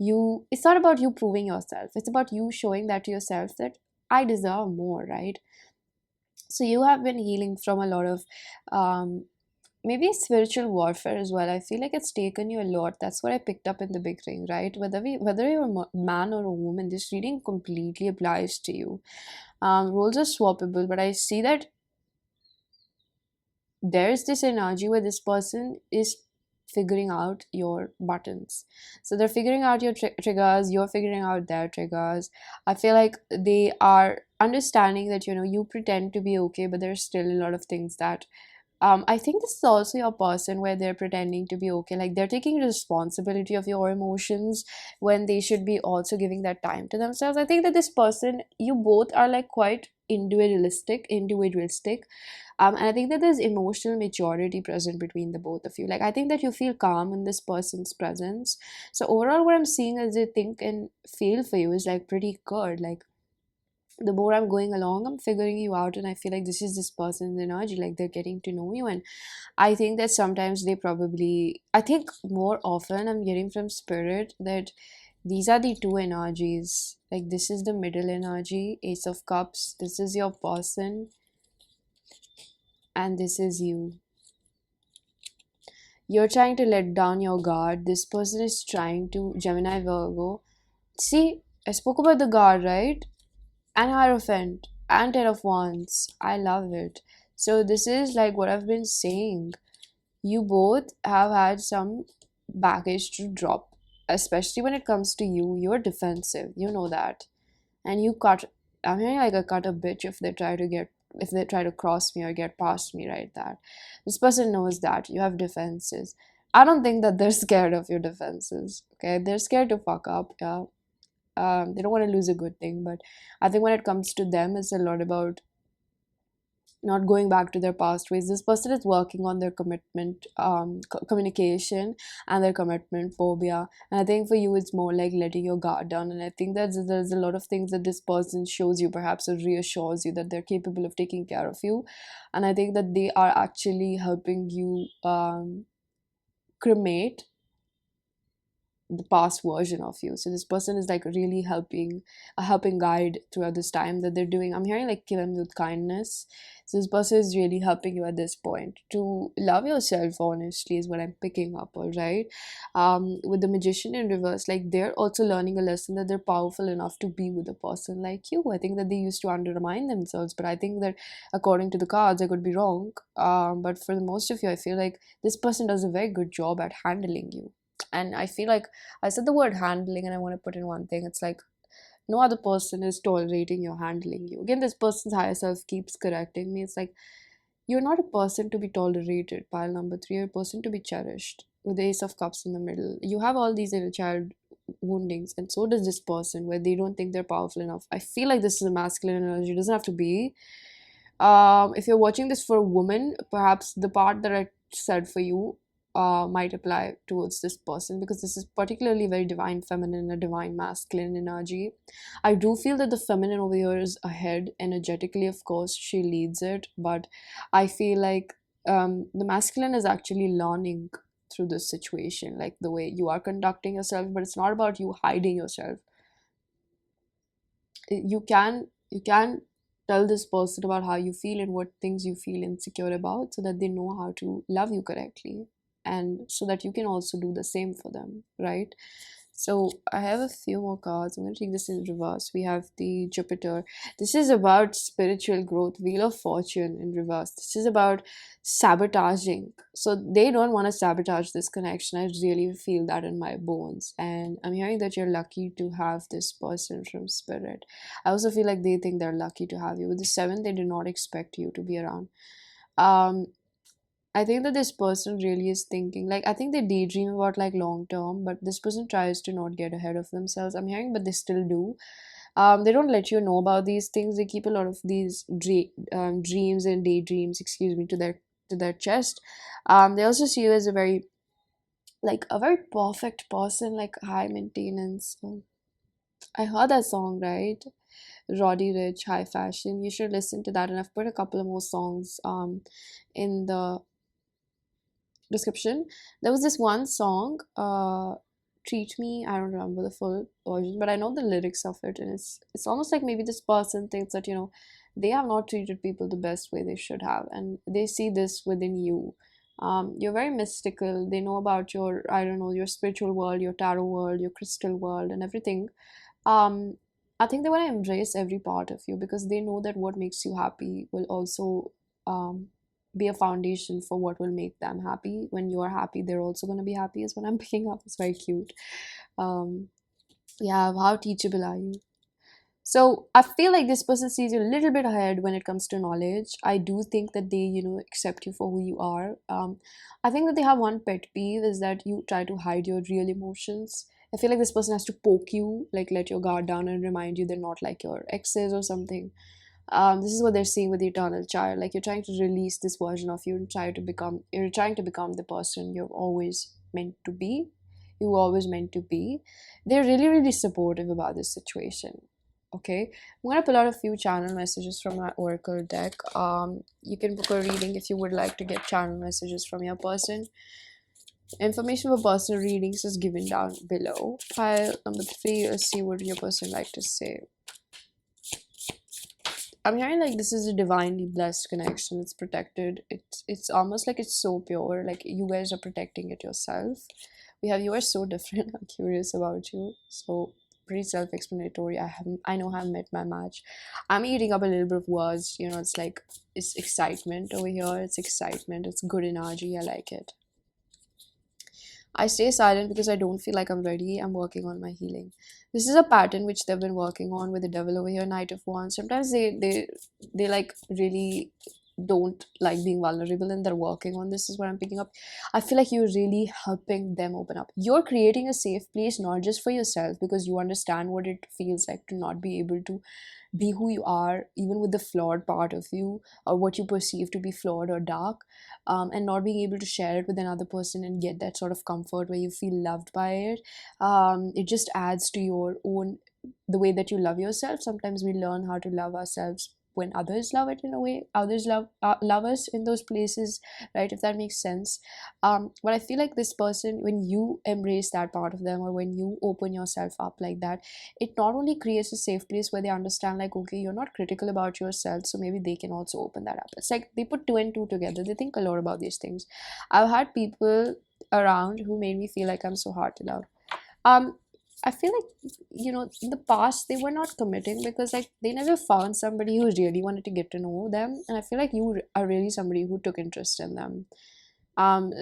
It's not about you proving yourself. It's about you showing that to yourself that I deserve more, right? So you have been healing from a lot of maybe spiritual warfare as well. I feel like it's taken you a lot. That's what I picked up in the big ring, right? Whether you're a man or a woman, this reading completely applies to you. Roles are swappable, but I see that there's this energy where this person is figuring out your buttons. So they're figuring out your triggers, you're figuring out their triggers. I feel like they are understanding that, you pretend to be okay, but there's still a lot of things that I think this is also your person where they're pretending to be okay. Like they're taking responsibility of your emotions when they should be also giving that time to themselves. I think that this person, you both are like quite individualistic. And I think that there's emotional maturity present between the both of you. Like I think that you feel calm in this person's presence. So overall, what I'm seeing as they think and feel for you is like pretty good. Like the more I'm going along, I'm figuring you out, and I feel like this is this person's energy. Like they're getting to know you, and I think that sometimes I think more often I'm getting from spirit that these are the two energies. Like this is the middle energy, Ace of Cups. This is your person, and this is you. You're trying to let down your guard. This person is trying to, Gemini, Virgo. See, I spoke about the guard, right? And Hierophant and Ten of Wands. I love it. So this is like what I've been saying. You both have had some baggage to drop, especially when it comes to you. You're defensive. You know that. And you cut, I'm hearing like a cut a bitch if they try to cross me or get past me, right? That this person knows that you have defenses. I don't think that they're scared of your defenses. Okay, they're scared to fuck up. Yeah, they don't want to lose a good thing. But I think when it comes to them, it's a lot about not going back to their past ways. This person is working on their commitment, communication, and their commitment phobia. And I think for you, it's more like letting your guard down. And I think that there's a lot of things that this person shows you, perhaps, or reassures you that they're capable of taking care of you. And I think that they are actually helping you cremate the past version of you. So this person is like really helping, a helping guide throughout this time that they're doing. I'm hearing like kill them with kindness. So this person is really helping you at this point to love yourself, honestly, is what I'm picking up. All right. With the Magician in reverse, like they're also learning a lesson that they're powerful enough to be with a person like you. I think that they used to undermine themselves, but I think that according to the cards, I could be wrong. But for the most of you, I feel like this person does a very good job at handling you. And I feel like I said the word handling, and I want to put in one thing. It's like no other person is tolerating your handling you. Again, this person's higher self keeps correcting me. It's like you're not a person to be tolerated, pile number three. You're a person to be cherished. with the Ace of Cups in the middle. You have all these inner child woundings, and so does this person, where they don't think they're powerful enough. I feel like this is a masculine energy. It doesn't have to be. If you're watching this for a woman, perhaps the part that I said for you might apply towards this person, because this is particularly very divine feminine, a divine masculine energy. I do feel that the feminine over here is ahead energetically. Of course, she leads it, but I feel like the masculine is actually learning through this situation, like the way you are conducting yourself. But it's not about you hiding yourself. You can tell this person about how you feel and what things you feel insecure about, so that they know how to love you correctly, and so that you can also do the same for them, right? So I have a few more cards. I'm going to take this in reverse. We have the Jupiter. This is about spiritual growth. Wheel of Fortune in reverse. This is about sabotaging. So they don't want to sabotage this connection. I really feel that in my bones. And I'm hearing that you're lucky to have this person from Spirit. I also feel like they think they're lucky to have you. With the 7, they do not expect you to be around. Um, I think that this person really is thinking, like, I think they daydream about like long term, but this person tries to not get ahead of themselves. I'm hearing, but they still do. They don't let you know about these things. They keep a lot of these dreams and daydreams, excuse me, to their chest. They also see you as a very, like, a very perfect person, like high maintenance. I heard that song, right? Roddy Rich, High Fashion. You should listen to that, and I've put a couple of more songs in the description. There was this one song, Treat Me. I don't remember the full version, but I know the lyrics of it, and it's almost like maybe this person thinks that, they have not treated people the best way they should have, and they see this within you. You're very mystical. They know about your, I don't know, your spiritual world, your tarot world, your crystal world, and everything. um I think they want to embrace every part of you, because they know that what makes you happy will also um be a foundation for what will make them happy. When you're happy, they're also going to be happy, is what I'm picking up. It's very cute. um yeah, how teachable are you? So I feel like this person sees you a little bit ahead when it comes to knowledge. I do think that they, accept you for who you are. I think that they have one pet peeve, is that you try to hide your real emotions. I feel like this person has to poke you, like let your guard down and remind you they're not like your exes or something. This is what they're seeing with the eternal child. Like, you're trying to release this version of you and you're trying to become the person you've always meant to be. You were always meant to be. They're really, really supportive about this situation. Okay, I'm gonna pull out a few channel messages from my oracle deck. You can book a reading if you would like to get channel messages from your person. Information for personal readings is given down below. Pile number 3, let's see what your person like to say. I'm hearing like this is a divinely blessed connection. It's protected. It's almost like it's so pure. Like, you guys are protecting it yourself. We have, you are so different. I'm curious about you. So pretty self-explanatory. I know I have met my match. I'm eating up a little bit of words. It's like, it's excitement over here. It's excitement. It's good energy. I like it. I stay silent because I don't feel like I'm ready. I'm working on my healing. This is a pattern which they've been working on with the devil over here, Knight of Wands. Sometimes they like really don't like being vulnerable, and they're working on this, is what I'm picking up. I feel like you're really helping them open up. You're creating a safe place, not just for yourself, because you understand what it feels like to not be able to be who you are, even with the flawed part of you, or what you perceive to be flawed or dark, and not being able to share it with another person and get that sort of comfort where you feel loved by it. It just adds to your own, the way that you love yourself. Sometimes we learn how to love ourselves when others love it, in a way others love us in those places, right? If that makes sense. But I feel like this person, when you embrace that part of them, or when you open yourself up like that, it not only creates a safe place where they understand, like, okay, you're not critical about yourself, so maybe they can also open that up. It's like they put two and two together. They think a lot about these things. I've had people around who made me feel like I'm so hard to love. um I feel like, in the past they were not committing because, like, they never found somebody who really wanted to get to know them, and I feel like you are really somebody who took interest in them.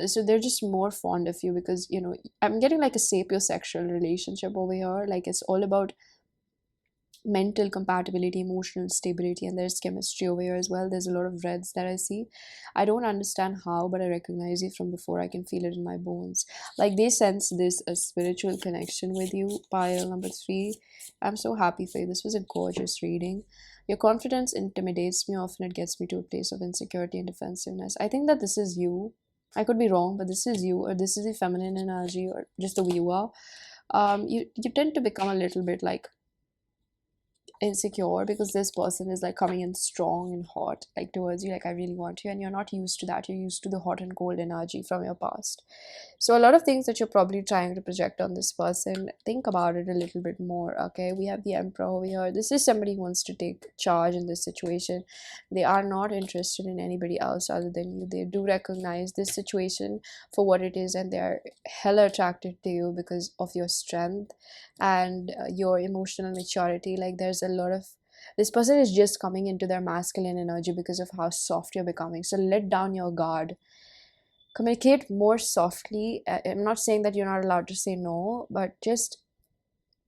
So they're just more fond of you because, I'm getting like a sapiosexual relationship over here. Like, it's all about mental compatibility, emotional stability, and there's chemistry over here as well. There's a lot of reds that I see. I don't understand how, but I recognize you from before. I can feel it in my bones. Like they sense this a spiritual connection with you. Pile number 3. I'm so happy for you. This was a gorgeous reading. Your confidence intimidates me. Often it gets me to a place of insecurity and defensiveness. I think that this is you. I could be wrong, but this is you, or this is the feminine energy, or just the way you are. You tend to become a little bit like insecure because this person is like coming in strong and hot like towards you, like I really want you, and you're not used to that. You're used to the hot and cold energy from your past. So a lot of things that you're probably trying to project on this person, think about it a little bit more. Okay, we have the Emperor over here. This is somebody who wants to take charge in this situation. They are not interested in anybody else other than you. They do recognize this situation for what it is, and they're hella attracted to you because of your strength and your emotional maturity. Like there's a lot of, this person is just coming into their masculine energy because of how soft you're becoming. So let down your guard, communicate more softly. I'm not saying that you're not allowed to say no, but just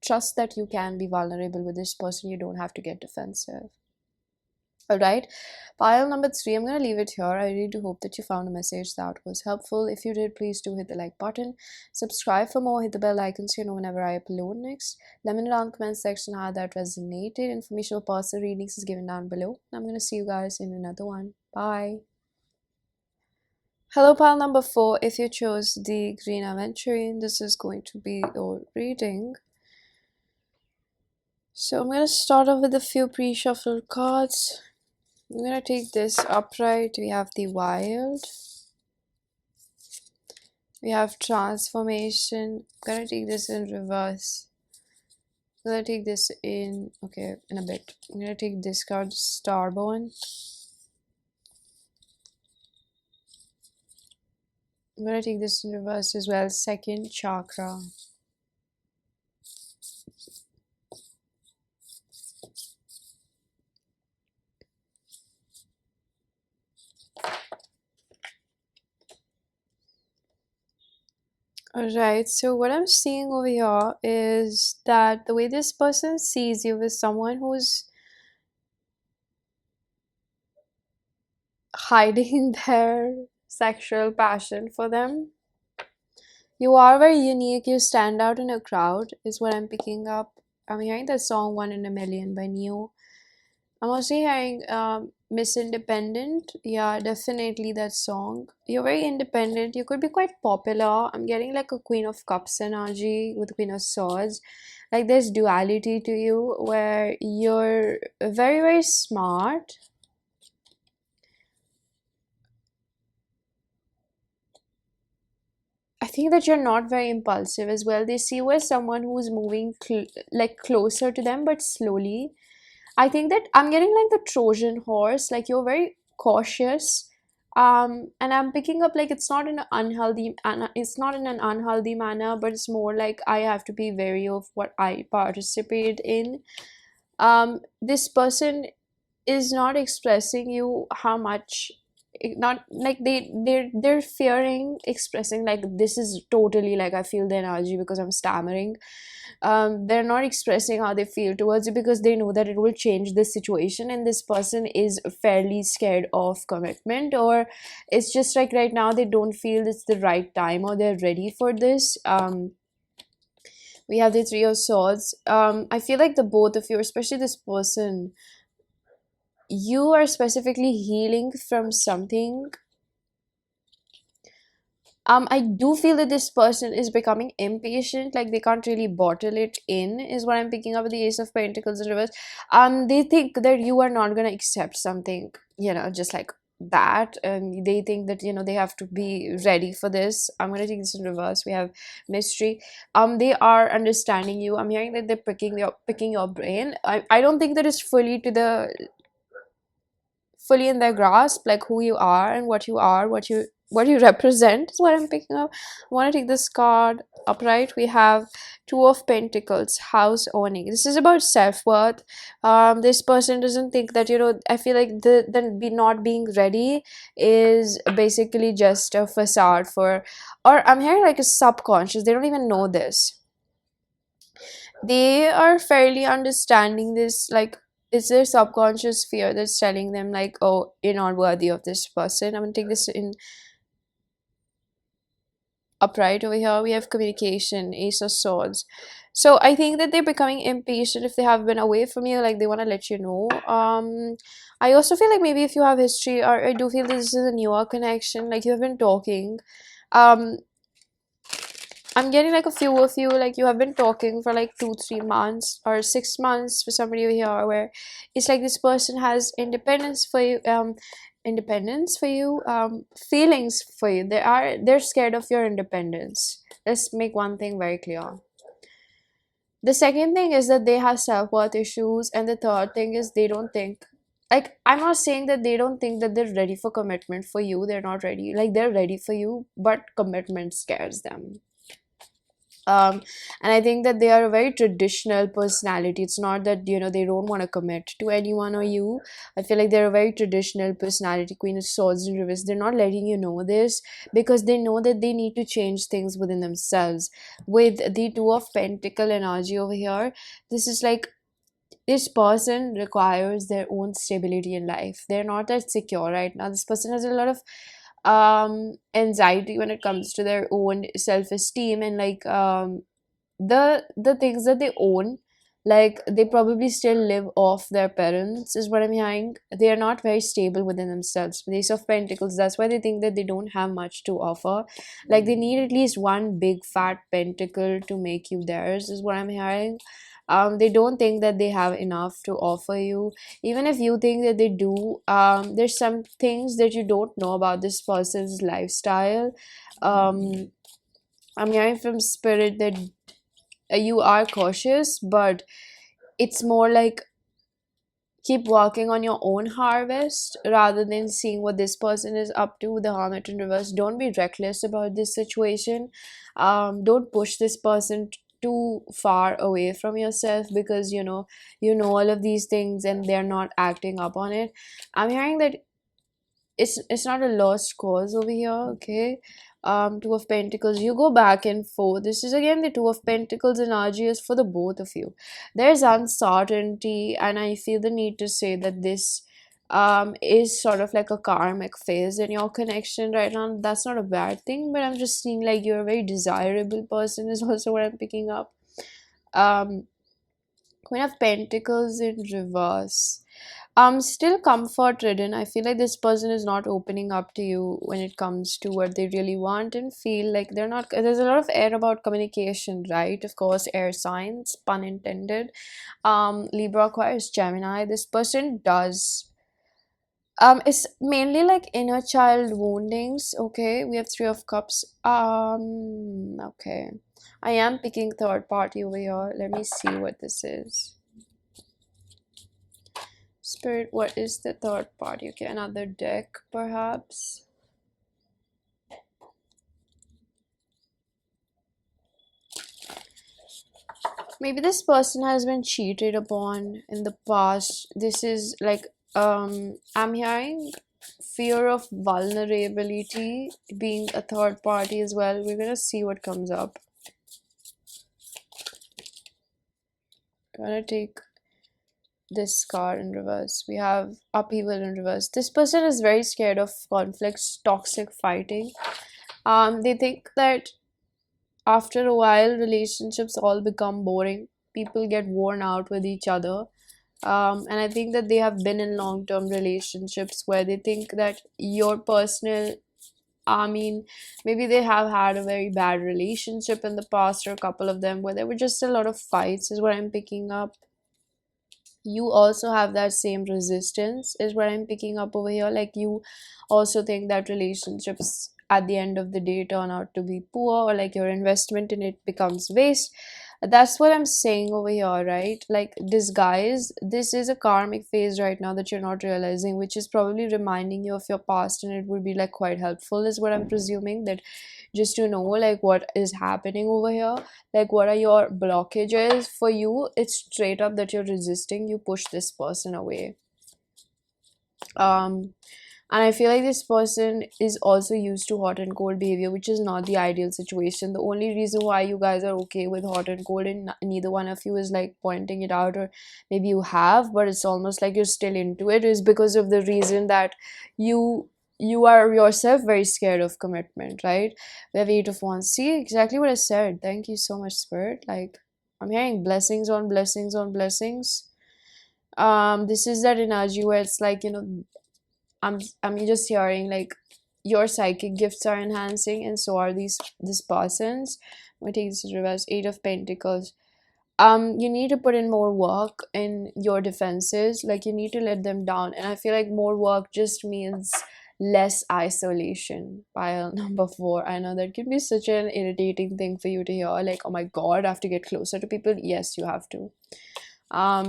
trust that you can be vulnerable with this person. You don't have to get defensive. Alright, pile number 3, I'm going to leave it here. I really do hope that you found a message that was helpful. If you did, please do hit the like button, subscribe for more, hit the bell icon so you know whenever I upload next. Let me know down in the comment section how that resonated. Information for personal readings is given down below. I'm going to see you guys in another one. Bye. Hello pile number 4, if you chose the green Aventurine, this is going to be your reading. So I'm going to start off with a few pre-shuffled cards. I'm going to take this upright. We have the wild. We have transformation. I'm going to take this in reverse. I'm going to take this in, okay, in a bit. I'm going to take this card, starborn. I'm going to take this in reverse as well, second chakra. Alright, so what I'm seeing over here is that the way this person sees you is someone who's hiding their sexual passion for them. You are very unique, you stand out in a crowd, is what I'm picking up. I'm hearing that song One in a Million by Neo. I'm also hearing Miss Independent. Yeah, definitely that song. You're very independent. You could be quite popular. I'm getting like a Queen of Cups energy with Queen of Swords. Like there's duality to you where you're very, very smart. I think that you're not very impulsive as well. They see you as someone who's moving like closer to them, but slowly. I think that I'm getting like the Trojan horse, like you're very cautious. And I'm picking up like it's not in an unhealthy, it's not in an unhealthy manner, but it's more like I have to be wary of what I participate in. This person is not expressing you how much, not like they're fearing expressing like this is totally like I feel the energy because I'm stammering. They're not expressing how they feel towards you because they know that it will change the situation, and this person is fairly scared of commitment, or it's just like right now they don't feel it's the right time or they're ready for this. We have the Three of Swords. I feel like the both of you, especially this person, you are specifically healing from something. I do feel that this person is becoming impatient, like they can't really bottle it in, is what I'm picking up with the Ace of Pentacles in reverse. They think that you are not gonna accept something, just like that, and they think that they have to be ready for this. I'm gonna take this in reverse. We have mystery. They are understanding you. I'm hearing that they're picking your brain. I don't think that it's fully in their grasp, like who you are and what you are, what you represent, is what I'm picking up. I want to take this card upright. We have Two of Pentacles, house owning. This is about self-worth. This person doesn't think that I feel like the be not being ready is basically just a facade for, or I'm hearing like a subconscious, they don't even know this. They are fairly understanding this, like it's their subconscious fear that's telling them like, oh, you're not worthy of this person. I'm gonna take this in upright. Over here we have communication, ace of swords. So I think that they're becoming impatient if they have been away from you, like they want to let you know. I also feel like maybe if you have history, or I do feel this is a newer connection, like you have been talking. um I'm getting like a few of you, like you have been talking for like 2 3 months or 6 months for somebody over here, where it's like this person has independence for you, independence for you, feelings for you. They're scared of your independence. Let's make one thing very clear. The second thing is that they have self-worth issues, and the third thing is they don't think, like I'm not saying that they don't think that they're ready for commitment for you. They're not ready, like they're ready for you, but commitment scares them. um and I think that they are a very traditional personality. It's not that, they don't want to commit to anyone or you. I feel like they're a very traditional personality. Queen of swords in reverse, they're not letting you know this because they know that they need to change things within themselves. With the two of pentacle energy over here, this is like this person requires their own stability in life. They're not that secure right now. This person has a lot of anxiety when it comes to their own self-esteem, and like the things that they own, like they probably still live off their parents, is what I'm hearing. They are not very stable within themselves. With ace of pentacles, that's why they think that they don't have much to offer. Like they need at least one big fat pentacle to make you theirs, is what I'm hearing. They don't think that they have enough to offer you. Even if you think that they do, there's some things that you don't know about this person's lifestyle. um I'm hearing from spirit that you are cautious, but it's more like keep working on your own harvest rather than seeing what this person is up to. The hermit in reverse, don't be reckless about this situation. Don't push this person too far away from yourself, because you know all of these things and they're not acting up on it. I'm hearing that it's not a lost cause over here, okay. Two of pentacles, you go back and forth. This is again the two of pentacles energy is for the both of you. There's uncertainty, and I feel the need to say that this is sort of like a karmic phase in your connection right now. That's not a bad thing, but I'm just seeing like you're a very desirable person is also what I'm picking up. um Queen of pentacles in reverse, still comfort ridden. I feel like this person is not opening up to you when it comes to what they really want and feel. Like they're not, there's a lot of air about communication, right? Of course, air signs, pun intended. Libra, Aquarius, Gemini, this person does, it's mainly like inner child woundings. Okay, we have three of cups. Okay, I am picking third party over here. Let me see what this is. Spirit, what is the third party? Okay, another deck, perhaps. Maybe this person has been cheated upon in the past. This is like, I'm hearing fear of vulnerability being a third party as well. We're gonna see what comes up. I'm gonna take this card in reverse. We have upheaval in reverse. This person is very scared of conflicts, toxic fighting. They think that after a while relationships all become boring. People get worn out with each other. And I think that they have been in long-term relationships where they think that your personal, I mean, maybe they have had a very bad relationship in the past, or a couple of them where there were just a lot of fights, is what I'm picking up. You also have that same resistance, is what I'm picking up over here. Like you also think that relationships at the end of the day turn out to be poor, or like your investment in it becomes waste. That's what I'm saying over here, right? Like disguise, this is a karmic phase right now that you're not realizing, which is probably reminding you of your past, and it would be like quite helpful, is what I'm presuming, that just to know like what is happening over here, like what are your blockages. For you, it's straight up that you're resisting, you push this person away. um And I feel like this person is also used to hot and cold behavior, which is not the ideal situation. The only reason why you guys are okay with hot and cold, and neither one of you is like pointing it out, or maybe you have, but it's almost like you're still into it, is because of the reason that you are yourself very scared of commitment, right? We have Eight of Wands. See, exactly what I said. Thank you so much, Spirit. Like, I'm hearing blessings on blessings on blessings. This is that energy where it's like, I'm just hearing like your psychic gifts are enhancing, and so are this person's. I'm gonna take this as reverse. Eight of Pentacles. You need to put in more work in your defenses. Like, you need to let them down, and I feel like more work just means less isolation. Pile number four. I know that can be such an irritating thing for you to hear. Like, oh my god, I have to get closer to people. Yes, you have to.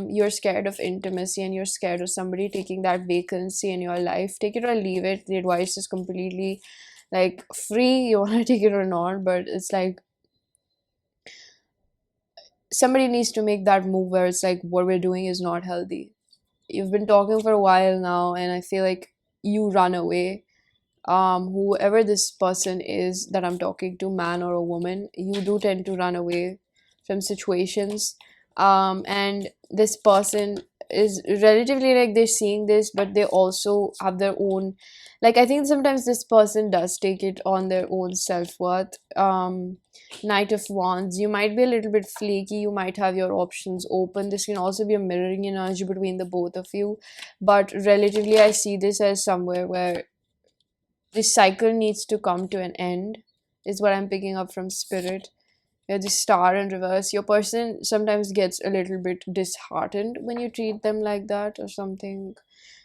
You're scared of intimacy, and you're scared of somebody taking that vacancy in your life. Take it or leave it. The advice is completely like free. You want to take it or not, but it's like somebody needs to make that move where it's like what we're doing is not healthy. You've been talking for a while now, and I feel like you run away. Whoever this person is that I'm talking to, man or a woman, you do tend to run away from situations. And this person is relatively like they're seeing this, but they also have their own, like, I think sometimes this person does take it on their own self-worth. Knight of Wands, you might be a little bit flaky, you might have your options open. This can also be a mirroring energy between the both of you, but relatively I see this as somewhere where this cycle needs to come to an end, is what I'm picking up from Spirit. Yeah, the Star in reverse. Your person sometimes gets a little bit disheartened when you treat them like that or something.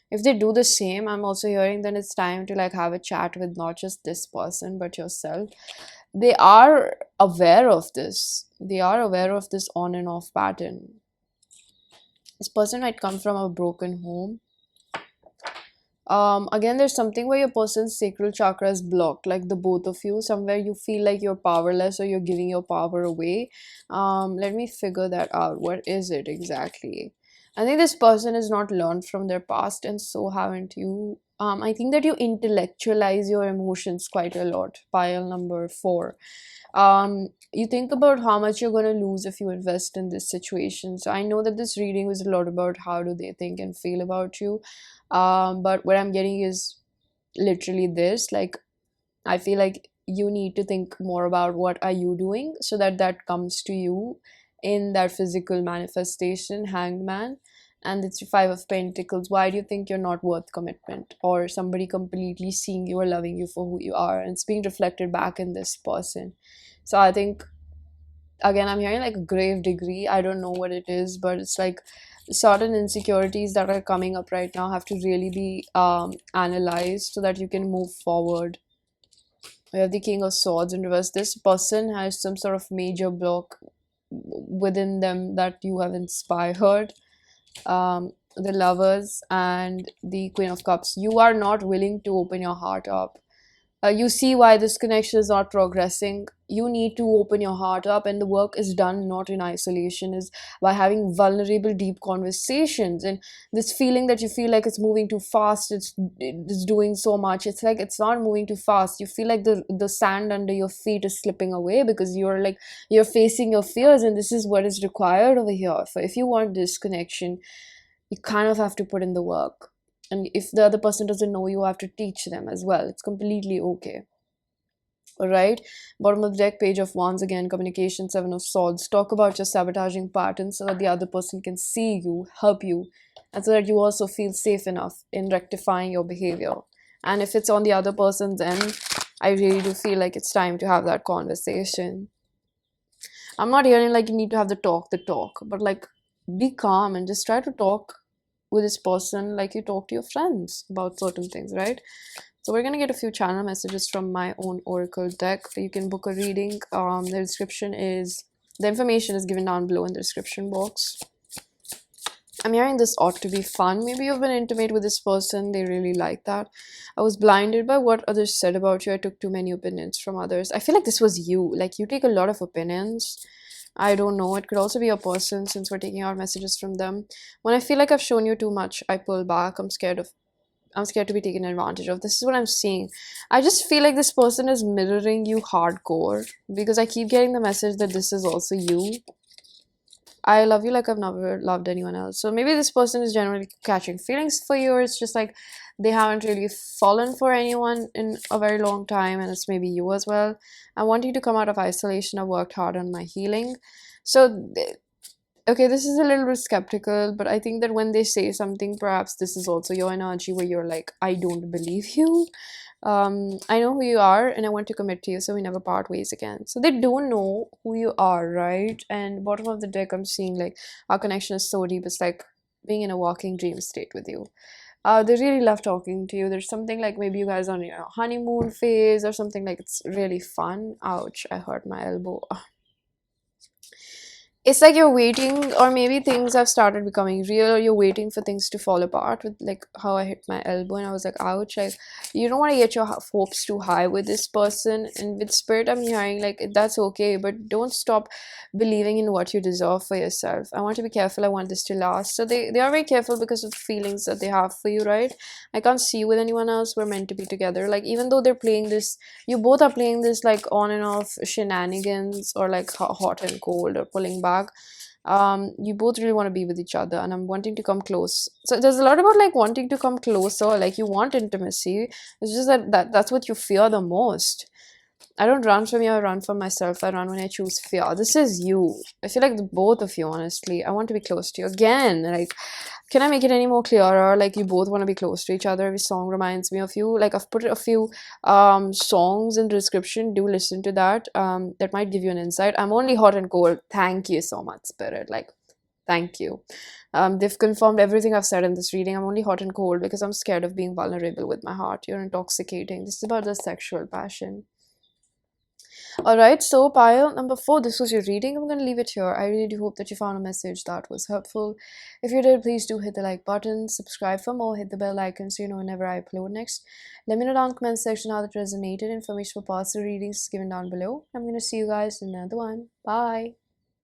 If they do the same, I'm also hearing, then it's time to like have a chat with not just this person but yourself. They are aware of this. They are aware of this on and off pattern. This person might come from a broken home. Again, there's something where your person's sacral chakra is blocked, like the both of you. Somewhere you feel like you're powerless or you're giving your power away. Let me figure that out. What is it exactly? I think this person has not learned from their past, and so haven't you. I think that you intellectualize your emotions quite a lot. Pile number four. You think about how much you're going to lose if you invest in this situation. So I know that this reading was a lot about how do they think and feel about you. But what I'm getting is literally this, like, I feel like you need to think more about what are you doing so that that comes to you in that physical manifestation. Hanged Man. And it's your Five of Pentacles. Why do you think you're not worth commitment, or somebody completely seeing you or loving you for who you are, and it's being reflected back in this person? So I think, again, I'm hearing like a grave degree. I don't know what it is, but it's like certain insecurities that are coming up right now have to really be analyzed so that you can move forward. We have the King of Swords in reverse. This person has some sort of major block within them that you have inspired. The Lovers and the Queen of Cups. You are not willing to open your heart up. You see why this connection is not progressing. You need to open your heart up, and the work is done not in isolation, is by having vulnerable deep conversations. And this feeling that you feel like it's moving too fast, it's doing so much, it's like it's not moving too fast. You feel like the sand under your feet is slipping away because you're facing your fears, and this is what is required over here. For if you want this connection, you kind of have to put in the work. And if the other person doesn't know, you have to teach them as well. It's completely okay. All right. Bottom of the deck, Page of Wands again, communication, Seven of Swords. Talk about your sabotaging patterns so that the other person can see you, help you, and so that you also feel safe enough in rectifying your behavior. And if it's on the other person's end, I really do feel like it's time to have that conversation. I'm not hearing like you need to have the talk, but like be calm and just try to talk with this person like you talk to your friends about certain things, right? So we're gonna get a few channel messages from my own oracle deck. You can book a reading. The information is given down below in the description box. I'm hearing this ought to be fun. Maybe you've been intimate with this person, they really like that. I was blinded by what others said about you. I took too many opinions from others. I feel like this was you. Like, you take a lot of opinions. I don't know. It could also be a person, since we're taking out messages from them. When I feel like I've shown you too much, I pull back. I'm scared of I'm scared to be taken advantage of. This is what I'm seeing. I just feel like this person is mirroring you hardcore, because I keep getting the message that this is also you. I love you like I've never loved anyone else. So maybe this person is generally catching feelings for you, or it's just like they haven't really fallen for anyone in a very long time, and it's maybe you as well. I want you to come out of isolation. I've worked hard on my healing. So, okay, this is a little bit skeptical, but I think that when they say something, perhaps this is also your energy where you're like, I don't believe you. I know who you are and I want to commit to you, so we never part ways again. So they don't know who you are, right? And bottom of the deck, I'm seeing like our connection is so deep, it's like being in a walking dream state with you. They really love talking to you. There's something like maybe you guys are on your honeymoon phase or something, like it's really fun. Ouch, I hurt my elbow. It's like you're waiting, or maybe things have started becoming real, or you're waiting for things to fall apart, with like how I hit my elbow and I was like, ouch. Like, you don't want to get your hopes too high with this person. And with spirit, I'm hearing like that's okay, but don't stop believing in what you deserve for yourself. I want to be careful. I want this to last. So they are very careful because of the feelings that they have for you, right? I can't see you with anyone else. We're meant to be together. Like, even though they're playing this, you both are playing this like on and off shenanigans, or like hot and cold, or pulling back. You both really want to be with each other, and I'm wanting to come close. So there's a lot about like wanting to come closer, like you want intimacy. It's just that's what you fear the most. I don't run from you, I run from myself. I run when I choose fear. This is you. I feel like the both of you, honestly. I want to be close to you. Again, like, can I make it any more clearer? Like, you both want to be close to each other. Every song reminds me of you. Like, I've put a few songs in the description. Do listen to that. That might give you an insight. I'm only hot and cold. Thank you so much, Spirit. Like, thank you. They've confirmed everything I've said in this reading. I'm only hot and cold because I'm scared of being vulnerable with my heart. You're intoxicating. This is about the sexual passion. Alright, so pile number 4, this was your reading. I'm going to leave it here. I really do hope that you found a message that was helpful. If you did, please do hit the like button, subscribe for more, hit the bell icon so you know whenever I upload next. Let me know down in the comment section how that resonated. Information for personal readings is given down below. I'm going to see you guys in another one. Bye.